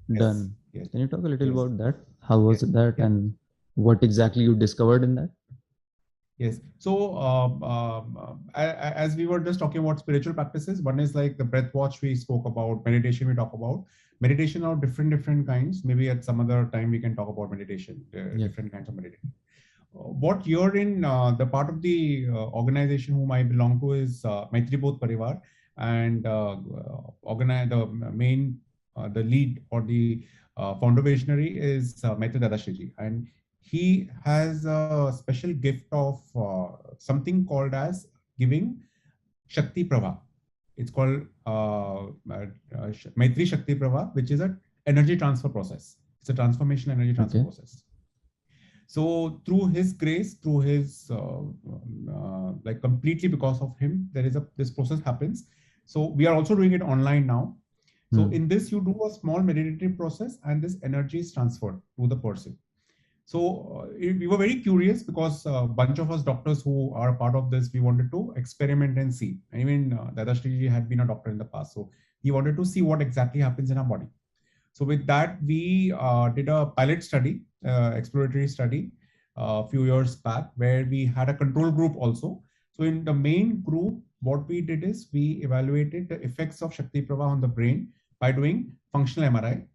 yes, done. yes, Can you talk a little yes, about that? How was yes, that yes. and what exactly you discovered in that? Yes. So, as we were just talking about spiritual practices, one is like the breath watch we spoke about, meditation we talk about. Meditation are different kinds. Maybe at some other time we can talk about meditation, Yeah. different kinds of meditation. What you're in the part of the organization whom I belong to is Maitreya Parivar, and organize the main the lead or the founder visionary is Maitreya Dadashreeji, and he has a special gift of something called as giving Shakti Prabha. It's called Maitri Shakti Prabha, which is an energy transfer process. It's a transformation energy transfer Okay. process. So through his grace, through his like completely because of him, there is a this process happens. So we are also doing it online now. So in this, you do a small meditative process, and this energy is transferred to the person. So we were very curious because a bunch of us doctors who are part of this, we wanted to experiment and see. I mean, Dadashreeji had been a doctor in the past, so he wanted to see what exactly happens in our body. So with that, we did a pilot study, exploratory study, a few years back, where we had a control group also. So in the main group, what we did is we evaluated the effects of Shakti Prabha on the brain by doing functional MRI.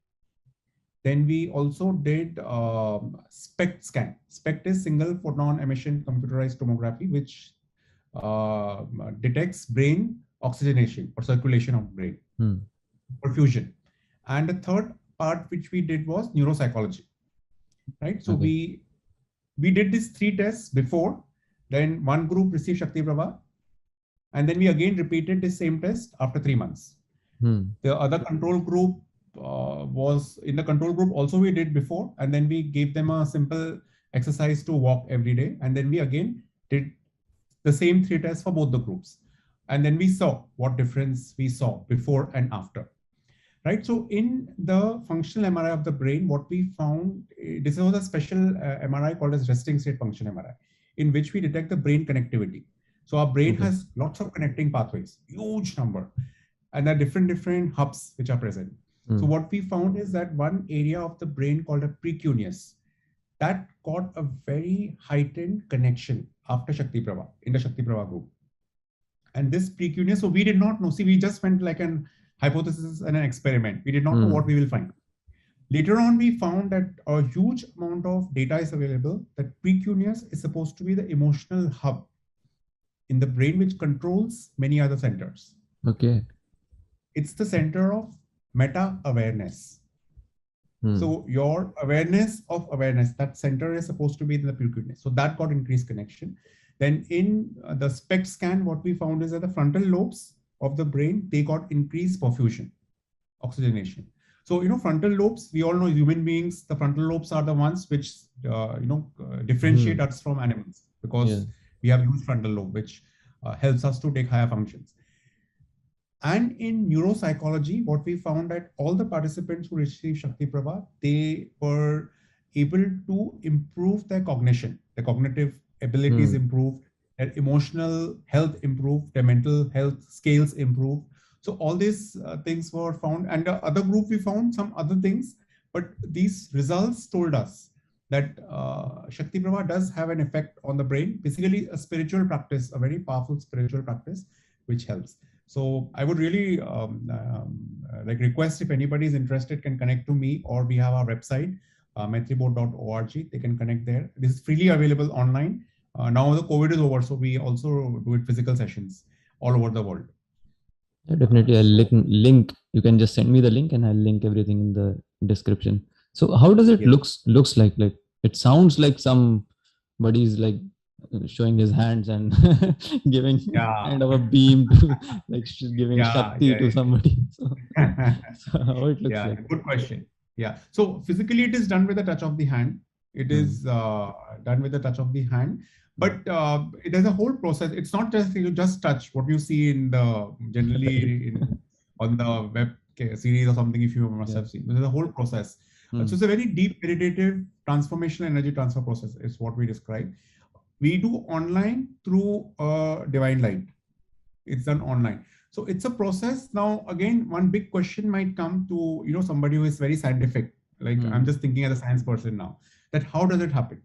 Then we also did SPECT scan. SPECT is single photon emission computerized tomography, which detects brain oxygenation or circulation of brain, perfusion. And the third part which we did was neuropsychology, right? So Okay. we did these three tests before. Then one group received Shakti Prabha, and then we again repeated the same test after 3 months. The other control group was in the control group also we did before, and then we gave them a simple exercise to walk every day, and then we again did the same three tests for both the groups, and then we saw what difference we saw before and after, right? So in the functional MRI of the brain, what we found, this was a special MRI called as resting state function MRI, in which we detect the brain connectivity. So our brain Okay. has lots of connecting pathways, huge number, and there are different hubs which are present. So what we found is that one area of the brain called a precuneus, that got a very heightened connection after Shakti Prabha, in the Shakti Prabha group. And this precuneus, so we did not know. See, we just went like an hypothesis and an experiment. We did not know what we will find. Later on, we found that a huge amount of data is available that precuneus is supposed to be the emotional hub in the brain, which controls many other centers. Okay. It's the center of meta awareness. So your awareness of awareness, that center is supposed to be in the precuneus. So that got increased connection. Then in the SPECT scan, what we found is that the frontal lobes of the brain, they got increased perfusion, oxygenation. So, frontal lobes, we all know human beings, the frontal lobes are the ones which, differentiate us from animals, because we have huge frontal lobe, which helps us to take higher functions. And in neuropsychology, what we found that all the participants who received Shakti Prabha, they were able to improve their cognition. Their cognitive abilities improved, their emotional health improved, their mental health scales improved. So all these things were found. And the other group, we found some other things, but these results told us that Shakti Prabha does have an effect on the brain, basically a spiritual practice, a very powerful spiritual practice, which helps. So I would really like request, if anybody is interested, can connect to me, or we have our website, maitriboard.org. They can connect there. This is freely available online. Now the COVID is over, so we also do it physical sessions all over the world. Yeah, definitely. I'll link. You can just send me the link, and I'll link everything in the description. So how does it Yes. looks like? Like it sounds like somebody's like showing his hands and giving Yeah. kind of a beam to like giving Yeah. Shakti to somebody. Yeah. So how it looks Yeah. like? Good question. Yeah. So physically, it is done with a touch of the hand. It is done with a touch of the hand, but it has a whole process. It's not just you just touch what you see in the Right. generally on the web series or something. If you must Yeah. have seen, there's a whole process. So it's a very deep meditative transformational energy transfer process. Is what we describe. We do online through Divine Light. It's done online. So it's a process. Now, again, one big question might come to somebody who is very scientific. Like I'm just thinking as a science person now, that how does it happen,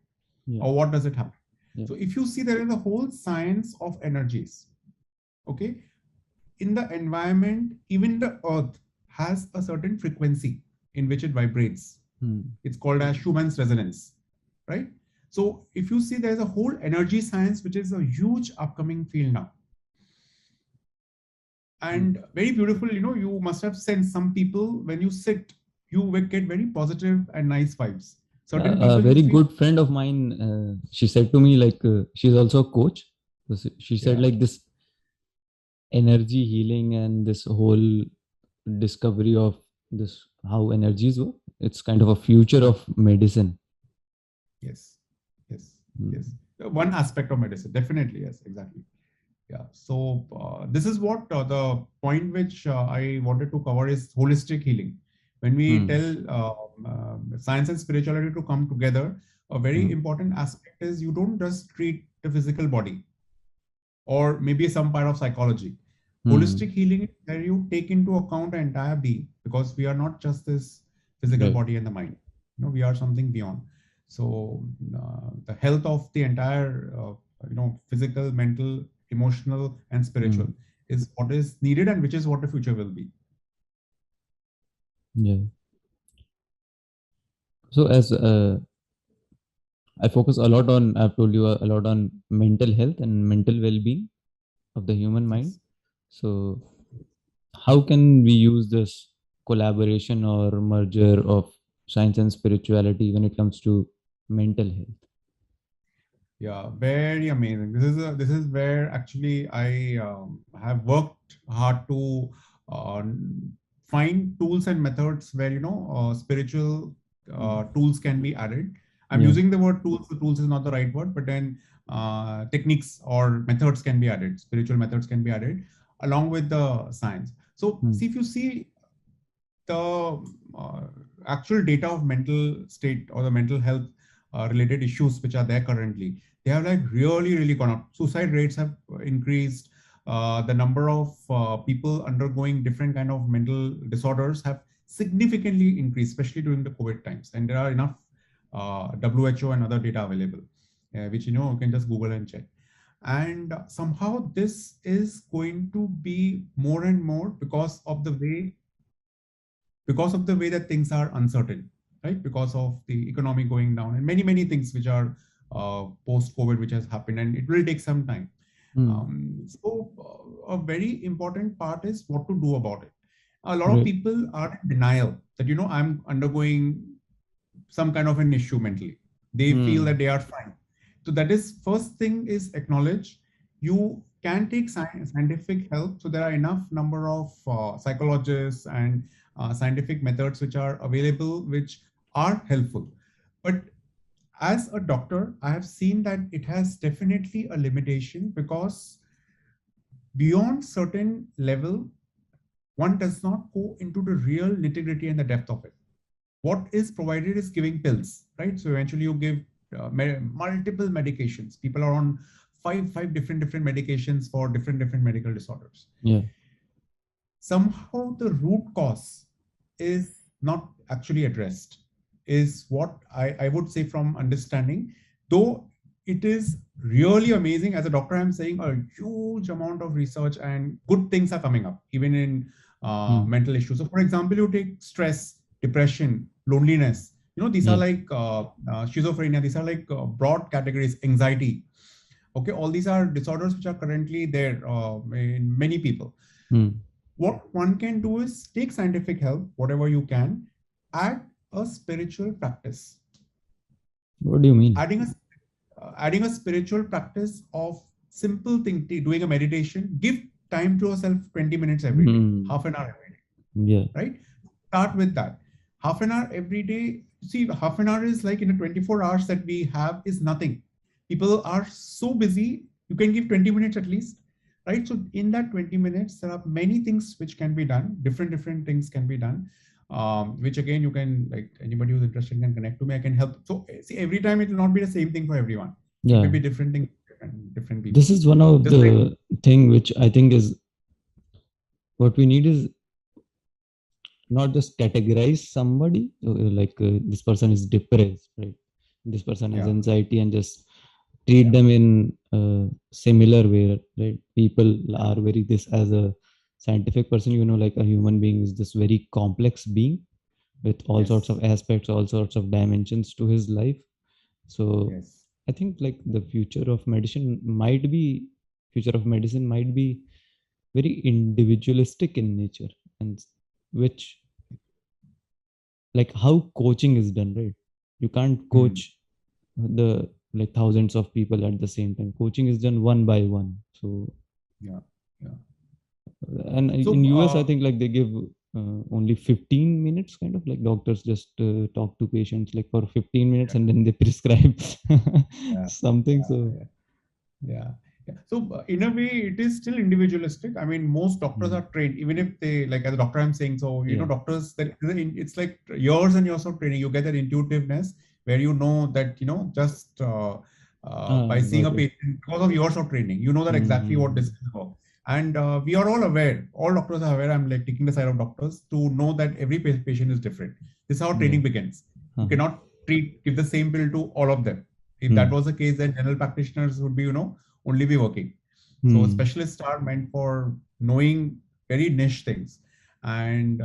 Yeah. or what does it happen? Yeah. So if you see, there is a whole science of energies. Okay, in the environment, even the earth has a certain frequency in which it vibrates. It's called as Schumann's resonance, right? So if you see, there's a whole energy science, which is a huge upcoming field now. And very beautiful, you must have sensed some people when you sit you will get very positive and nice vibes. Yeah, Certain a people you very feel, good friend of mine, she said to me, like, she's also a coach. So she said, yeah, like, this energy healing and this whole discovery of this, how energies work, it's kind of a future of medicine. yes, yes, yes. Mm. One aspect of medicine, definitely, yes, exactly. Yeah. So this is what the point which I wanted to cover is holistic healing. When we Mm. tell science and spirituality to come together, a very Mm. important aspect is you don't just treat the physical body or maybe some part of psychology. Mm. Holistic healing is where you take into account the entire being, because we are not just this physical Right. body and the mind. We are something beyond. So the health of the entire, physical, mental, emotional, and spiritual Mm. is what is needed, and which is what the future will be. Yeah. So as I focus a lot on, I've told you a lot on mental health and mental well-being of the human mind. Yes. So how can we use this collaboration or merger of science and spirituality when it comes to mental health? Yeah, very amazing. This is where actually I have worked hard to uh, find tools and methods where spiritual Mm. tools can be added. I'm Yeah. using the word tools. The tools is not the right word, but then techniques or methods can be added. Spiritual methods can be added along with the science. So Mm. see, if you see the actual data of mental state or the mental health related issues which are there currently, they have like really, really gone up. Suicide rates have increased. The number of people undergoing different kind of mental disorders have significantly increased, especially during the COVID times. And there are enough WHO and other data available, which you can just Google and check. And somehow this is going to be more and more because of the way that things are uncertain, right? Because of the economy going down and many, many things which are post-COVID, which has happened, and it will take some time. Mm. A very important part is what to do about it. A lot of Right. people are in denial that, I'm undergoing some kind of an issue mentally. They feel that Mm. they are fine. So that is first thing is acknowledge you can take scientific help. So there are enough number of psychologists and scientific methods which are available, which are helpful. But as a doctor, I have seen that it has definitely a limitation, because beyond certain level, one does not go into the real nitty-gritty and the depth of it. What is provided is giving pills, right? So eventually you give multiple medications. People are on five different medications for different medical disorders. Yeah. Somehow the root cause is not actually addressed, is what I would say from understanding. Though it is really amazing, as a doctor I'm saying a huge amount of research and good things are coming up even in Mm. mental issues. So for example, you take stress, depression, loneliness, these are Yeah. like schizophrenia, these are like broad categories, anxiety. Okay, all these are disorders which are currently there in many people. Mm. What one can do is take scientific help, whatever you can, add a spiritual practice. What do you mean? Adding a spiritual practice of simple thing, doing a meditation. Give time to yourself 20 minutes every day, Mm. half an hour every day, Yeah. right? Start with that. Half an hour every day. See, half an hour is like in the 24 hours that we have is nothing. People are so busy. You can give 20 minutes at least, right? So in that 20 minutes, there are many things which can be done. Different things can be done. Which again, you can, like, anybody who's interested can connect to me. I can help. So see, every time it will not be the same thing for everyone. It may Yeah. be different things for different people. This is one of Just like, the thing which I think is what we need is not just categorize somebody, like, this person is depressed, right? This person has yeah, anxiety, and just treat them in a similar way, right? People are very this as a scientific person, like a human being is this very complex being with all sorts yes, of aspects, all sorts of dimensions to his life. So yes. I think, like, the future of medicine might be very individualistic in nature, and which like how coaching is done, right? You can't Hmm. coach the like thousands of people at the same time. Coaching is done one by one. So, Yeah. Yeah. and in So, US, I think like they give only 15 minutes, kind of like doctors just talk to patients like for 15 minutes yeah, and then they prescribe yeah, something. So, yeah. Yeah. Yeah. So in a way, it is still individualistic. I mean, most doctors mm, are trained, even if they, like as a doctor, I'm saying, so, yeah. doctors that it's like years and years of training. You get that intuitiveness where you know that, just by seeing a Got it. patient, because of years of training, you know that exactly what this Mm-hmm. is about. And we are all aware, all doctors are aware. I'm like taking the side of doctors to know that every patient is different. This is how Yeah. training begins. You Uh-huh. cannot give the same pill to all of them. If that Hmm. was the case, then general practitioners would be, only be working. So Hmm. specialists are meant for knowing very niche things. And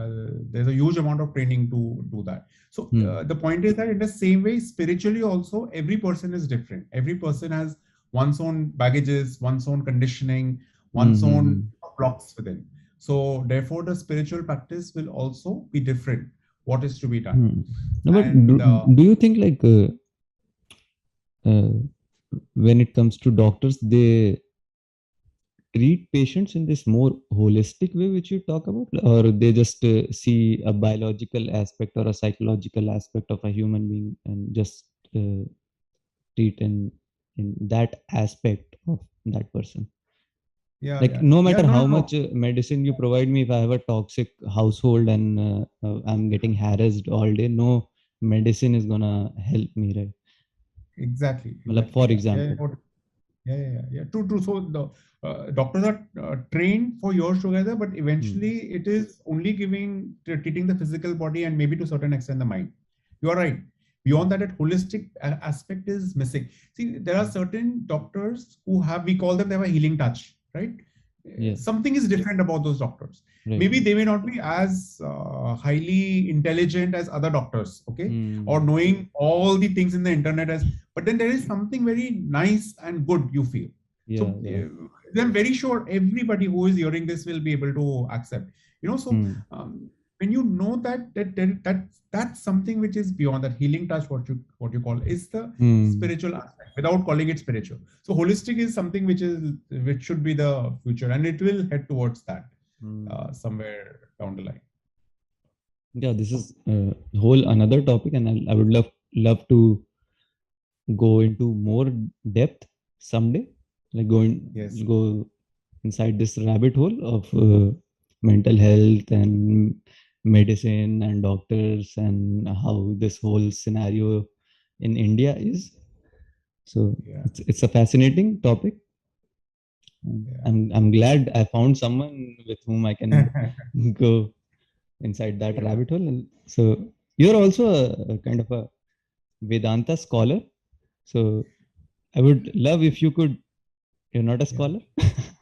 there's a huge amount of training to do that. So Hmm. the point is that in the same way, spiritually also, every person is different. Every person has one's own baggages, one's own conditioning, Hmm. one's own Hmm. blocks within. So therefore, the spiritual practice will also be different. What is to be done? Hmm. No, but And do you think like uh, when it comes to doctors, they treat patients in this more holistic way, which you talk about, or they just see a biological aspect or a psychological aspect of a human being and just treat in that aspect of that person? yeah, Like yeah, no yeah. matter No, how no, no. much medicine you provide me, if I have a toxic household and I'm getting harassed all day, no medicine is gonna help me, right? Exactly, Like exactly. for Yeah, yeah, example. yeah. True, true. So the doctors are trained for years together, but Hmm. eventually it is only treating the physical body and maybe to a certain extent the mind. You are right. Beyond that, that holistic aspect is missing. See, there are certain doctors who have, we call them, they have a healing touch, right? Yeah. Something is different about those doctors. Right. Maybe they may not be as highly intelligent as other doctors, okay, or Hmm. knowing all the things in the internet as, but then there is something very nice and good you feel. So Yeah. Yeah. I'm very sure everybody who is hearing this will be able to accept. So Hmm. when you know that's something which is beyond that healing touch, what you call is the Hmm. spiritual aspect, without calling it spiritual. So holistic is something which should be the future, and it will head towards that Hmm. somewhere down the line. Yeah, this is a whole another topic, and I would love to go into more depth someday. Like Yes. go inside this rabbit hole of mental health and medicine and doctors and how this whole scenario in India is. So Yeah. it's a fascinating topic. I'm glad I found someone with whom I can Yeah. go inside that Yeah. rabbit hole. And so you're also a kind of a Vedanta scholar. So I would love if you could. You're not a Yeah. scholar.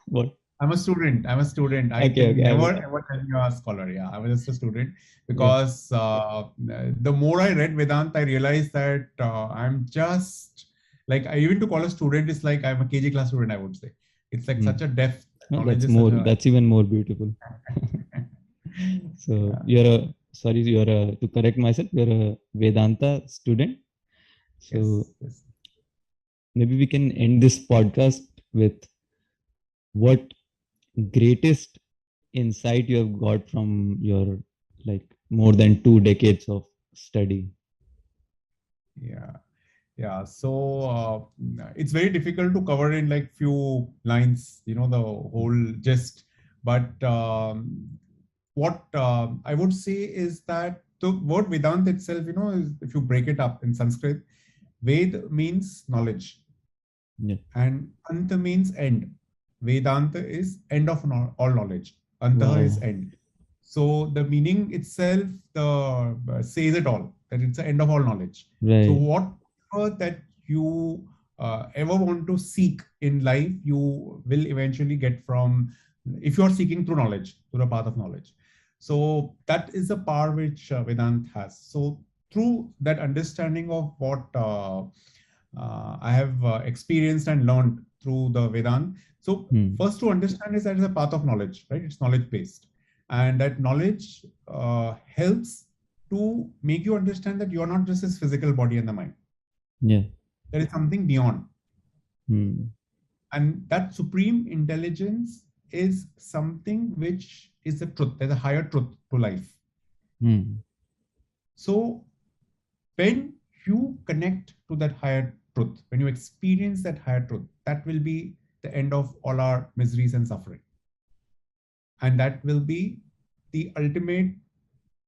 What? I'm a student. I'm a student. I Okay, can okay. never ever tell you a scholar. Yeah, I was just a student Yeah. because the more I read Vedanta, I realized that I'm just like, even to call a student is like I'm a KG class student. I would say it's like Hmm. such a depth No, knowledge that's is such more. a That's even more beautiful. So yeah. you're a sorry. You're a to correct myself. You're a Vedanta student. So Yes. Yes. maybe we can end this podcast with what greatest insight you have got from your like more than 2 decades of study. Yeah. Yeah, so it's very difficult to cover in like few lines, the whole gist. But what I would say is that the word Vedanta itself, is, if you break it up in Sanskrit, Ved means knowledge Yeah. and Anta means end. Vedanta is end of all knowledge. Anta is Wow. end. So the meaning itself says it all, that it's the end of all knowledge. So Right. whatever that you ever want to seek in life, you will eventually get from, if you are seeking through knowledge, through the path of knowledge. So that is the power which Vedant has. So through that understanding of what I have experienced and learned through the Vedant. So Hmm. first to understand is that it's a path of knowledge, right? It's knowledge based, and that knowledge helps to make you understand that you're not just this physical body and the mind. Yeah. There is something beyond. Hmm. And that supreme intelligence is something which is the truth. There's a higher truth to life. Hmm. So when you connect to that higher truth, when you experience that higher truth, that will be the end of all our miseries and suffering. And that will be the ultimate,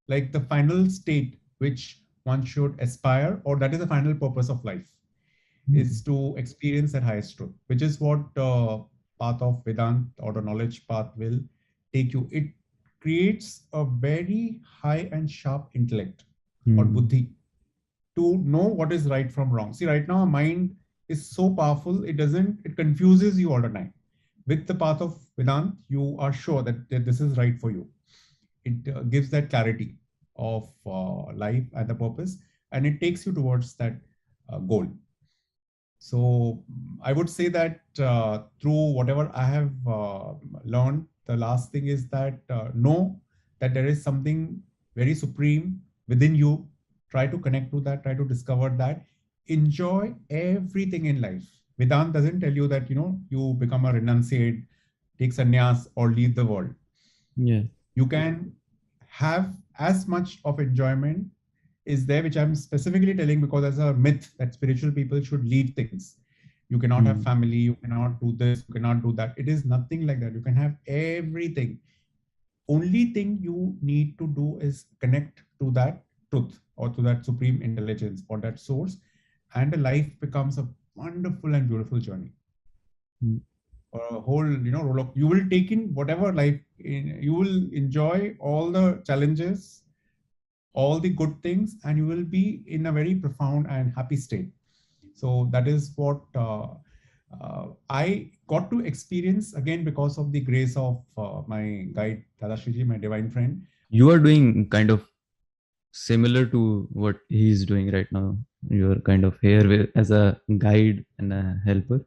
like the final state which one should aspire, or that is the final purpose of life, is to experience that highest truth, which is what path of Vedanta or the knowledge path will take you. It creates a very high and sharp intellect or Hmm. buddhi to know what is right from wrong. See, right now, our mind is so powerful, it confuses you all the time. With the path of Vedanta, you are sure that this is right for you. It gives that clarity of life and the purpose, and it takes you towards that goal. So I would say that through whatever I have learned, the last thing is that know that there is something very supreme within you. Try to connect to that, try to discover that. Enjoy everything in life. Vedanta doesn't tell you that, you become a renunciate, take sannyas, or leave the world. Yeah. You can have as much of enjoyment is there, which I'm specifically telling because as a myth that spiritual people should leave things. You cannot have Hmm. family, you cannot do this, you cannot do that. It is nothing like that. You can have everything. Only thing you need to do is connect to that truth or to that supreme intelligence or that source, and the life becomes a wonderful and beautiful journey. Hmm. Or a whole, roll. You will take in whatever life, you will enjoy all the challenges, all the good things, and you will be in a very profound and happy state. So that is what I got to experience again because of the grace of my guide Dadashreeji, my divine friend. You are doing kind of similar to what he is doing right now. You're kind of here as a guide and a helper.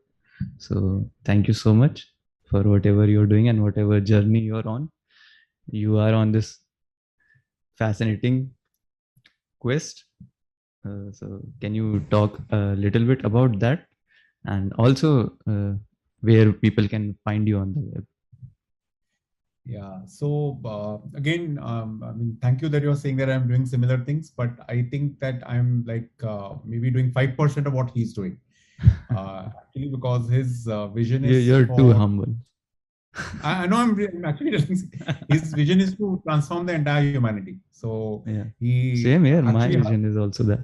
So thank you so much for whatever you're doing and whatever journey you're on. You are on this fascinating quest. So can you talk a little bit about that, and also where people can find you on the web? Yeah. So again, I mean, thank you that you're saying that I'm doing similar things, but I think that I'm like maybe doing 5% of what he's doing. Actually, because his vision is You're too for. humble. I know I'm actually telling his vision is to transform the entire humanity. So Yeah. he Same here. My actually vision is also that.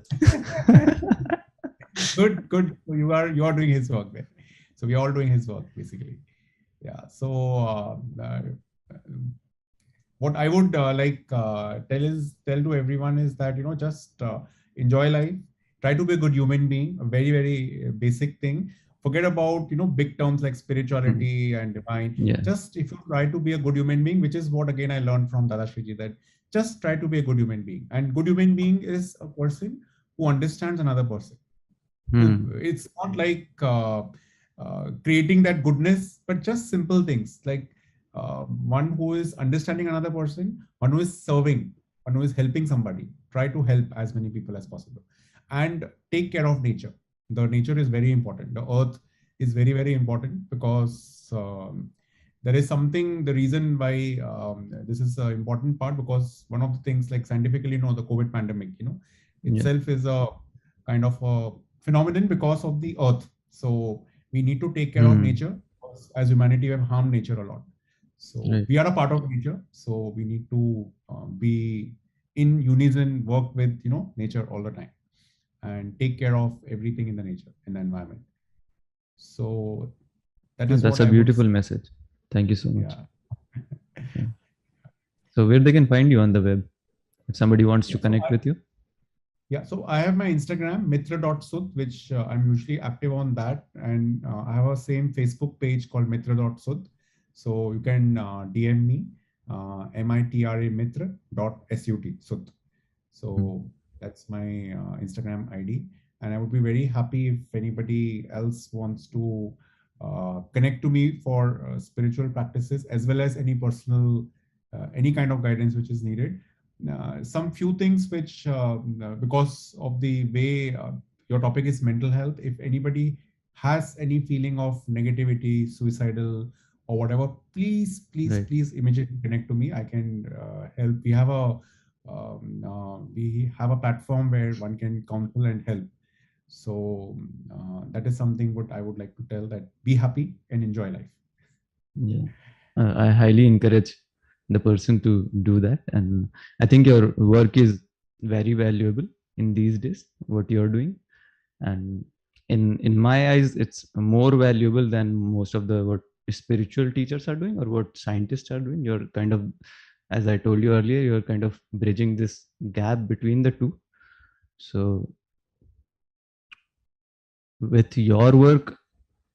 good, good. So you are doing his work there. So we are all doing his work basically. Yeah. So what I would tell to everyone is that just enjoy life, try to be a good human being, a very very basic thing. Forget about big terms like Mhm. spirituality and divine. Yeah. Just if you try to be a good human being, which is what again I learned from Dadashreeji, that just try to be a good human being. And good human being is a person who understands another person. Hmm. It's not like creating that goodness, but just simple things like one who is understanding another person, one who is serving, one who is helping somebody. Try to help as many people as possible, and take care of nature. The nature is very important. The earth is very very important because there is something. The reason why this is an important part, because one of the things, like scientifically, the COVID pandemic, Yeah. itself is a kind of a phenomenon because of the earth. So we need to take care of Hmm. nature. As humanity, we have harmed nature a lot. So Right. we are a part of nature. So we need to be in unison, work with nature all the time, and take care of everything in the nature, in the environment. So that Oh, is that's what a I would beautiful say. message. Thank you so much. Yeah. Yeah. So where they can find you on the web if somebody wants to Yeah. So connect with you? I have my Instagram, mitra.sud, which I'm usually active on that. And I have a same Facebook page called mitra.sud. So you can DM me, mitra mitra.sut, sud. Hmm. So that's my Instagram ID. And I would be very happy if anybody else wants to connect to me for spiritual practices, as well as any personal, any kind of guidance which is needed. some few things which, because of the way your topic is mental health, if anybody has any feeling of negativity, suicidal, or whatever, please, please, Right. please immediately connect to me. I can help. We have a platform where one can counsel and help. So that is something what I would like to tell, that be happy and enjoy life. Yeah. I highly encourage the person to do that. And I think your work is very valuable in these days, what you're doing. And in my eyes, it's more valuable than most of the what spiritual teachers are doing or what scientists are doing. You're kind of, as I told you earlier, you're kind of bridging this gap between the two. So with your work,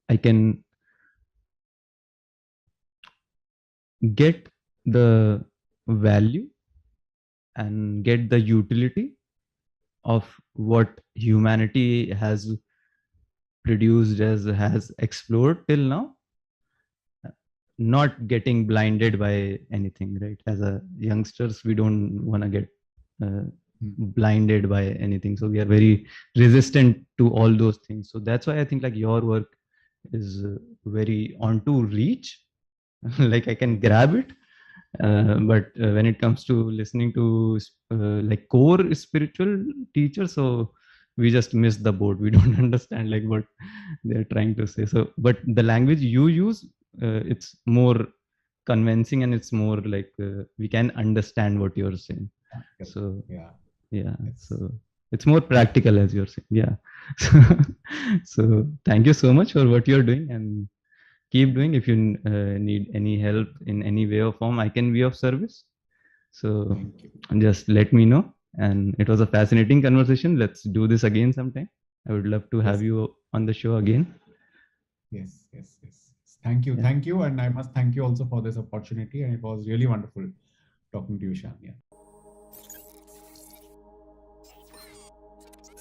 I can get the value and get the utility of what humanity has produced, as has explored till now, not getting blinded by anything, right? As a youngsters, we don't want to get uh, Mm. blinded by anything, so we are very resistant to all those things. So that's why I think like your work is very on to reach. Like I can grab it, but when it comes to listening to like core spiritual teachers, so we just miss the boat. We don't understand like what they're trying to say. So but the language you use, it's more convincing, and it's more like we can understand what you're saying. So Yeah. yeah, Yes. so it's more practical, as you're saying. Yeah. So, so thank you so much for what you're doing, and keep doing. If you need any help in any way or form, I can be of service. So Thank you. just let me know. And it was a fascinating conversation. Let's do this again sometime. I would love to have Yes. you on the show again. Yes, yes, yes. Thank you. Yeah. Thank you. And I must thank you also for this opportunity. And it was really wonderful talking to you, Shan. Yeah.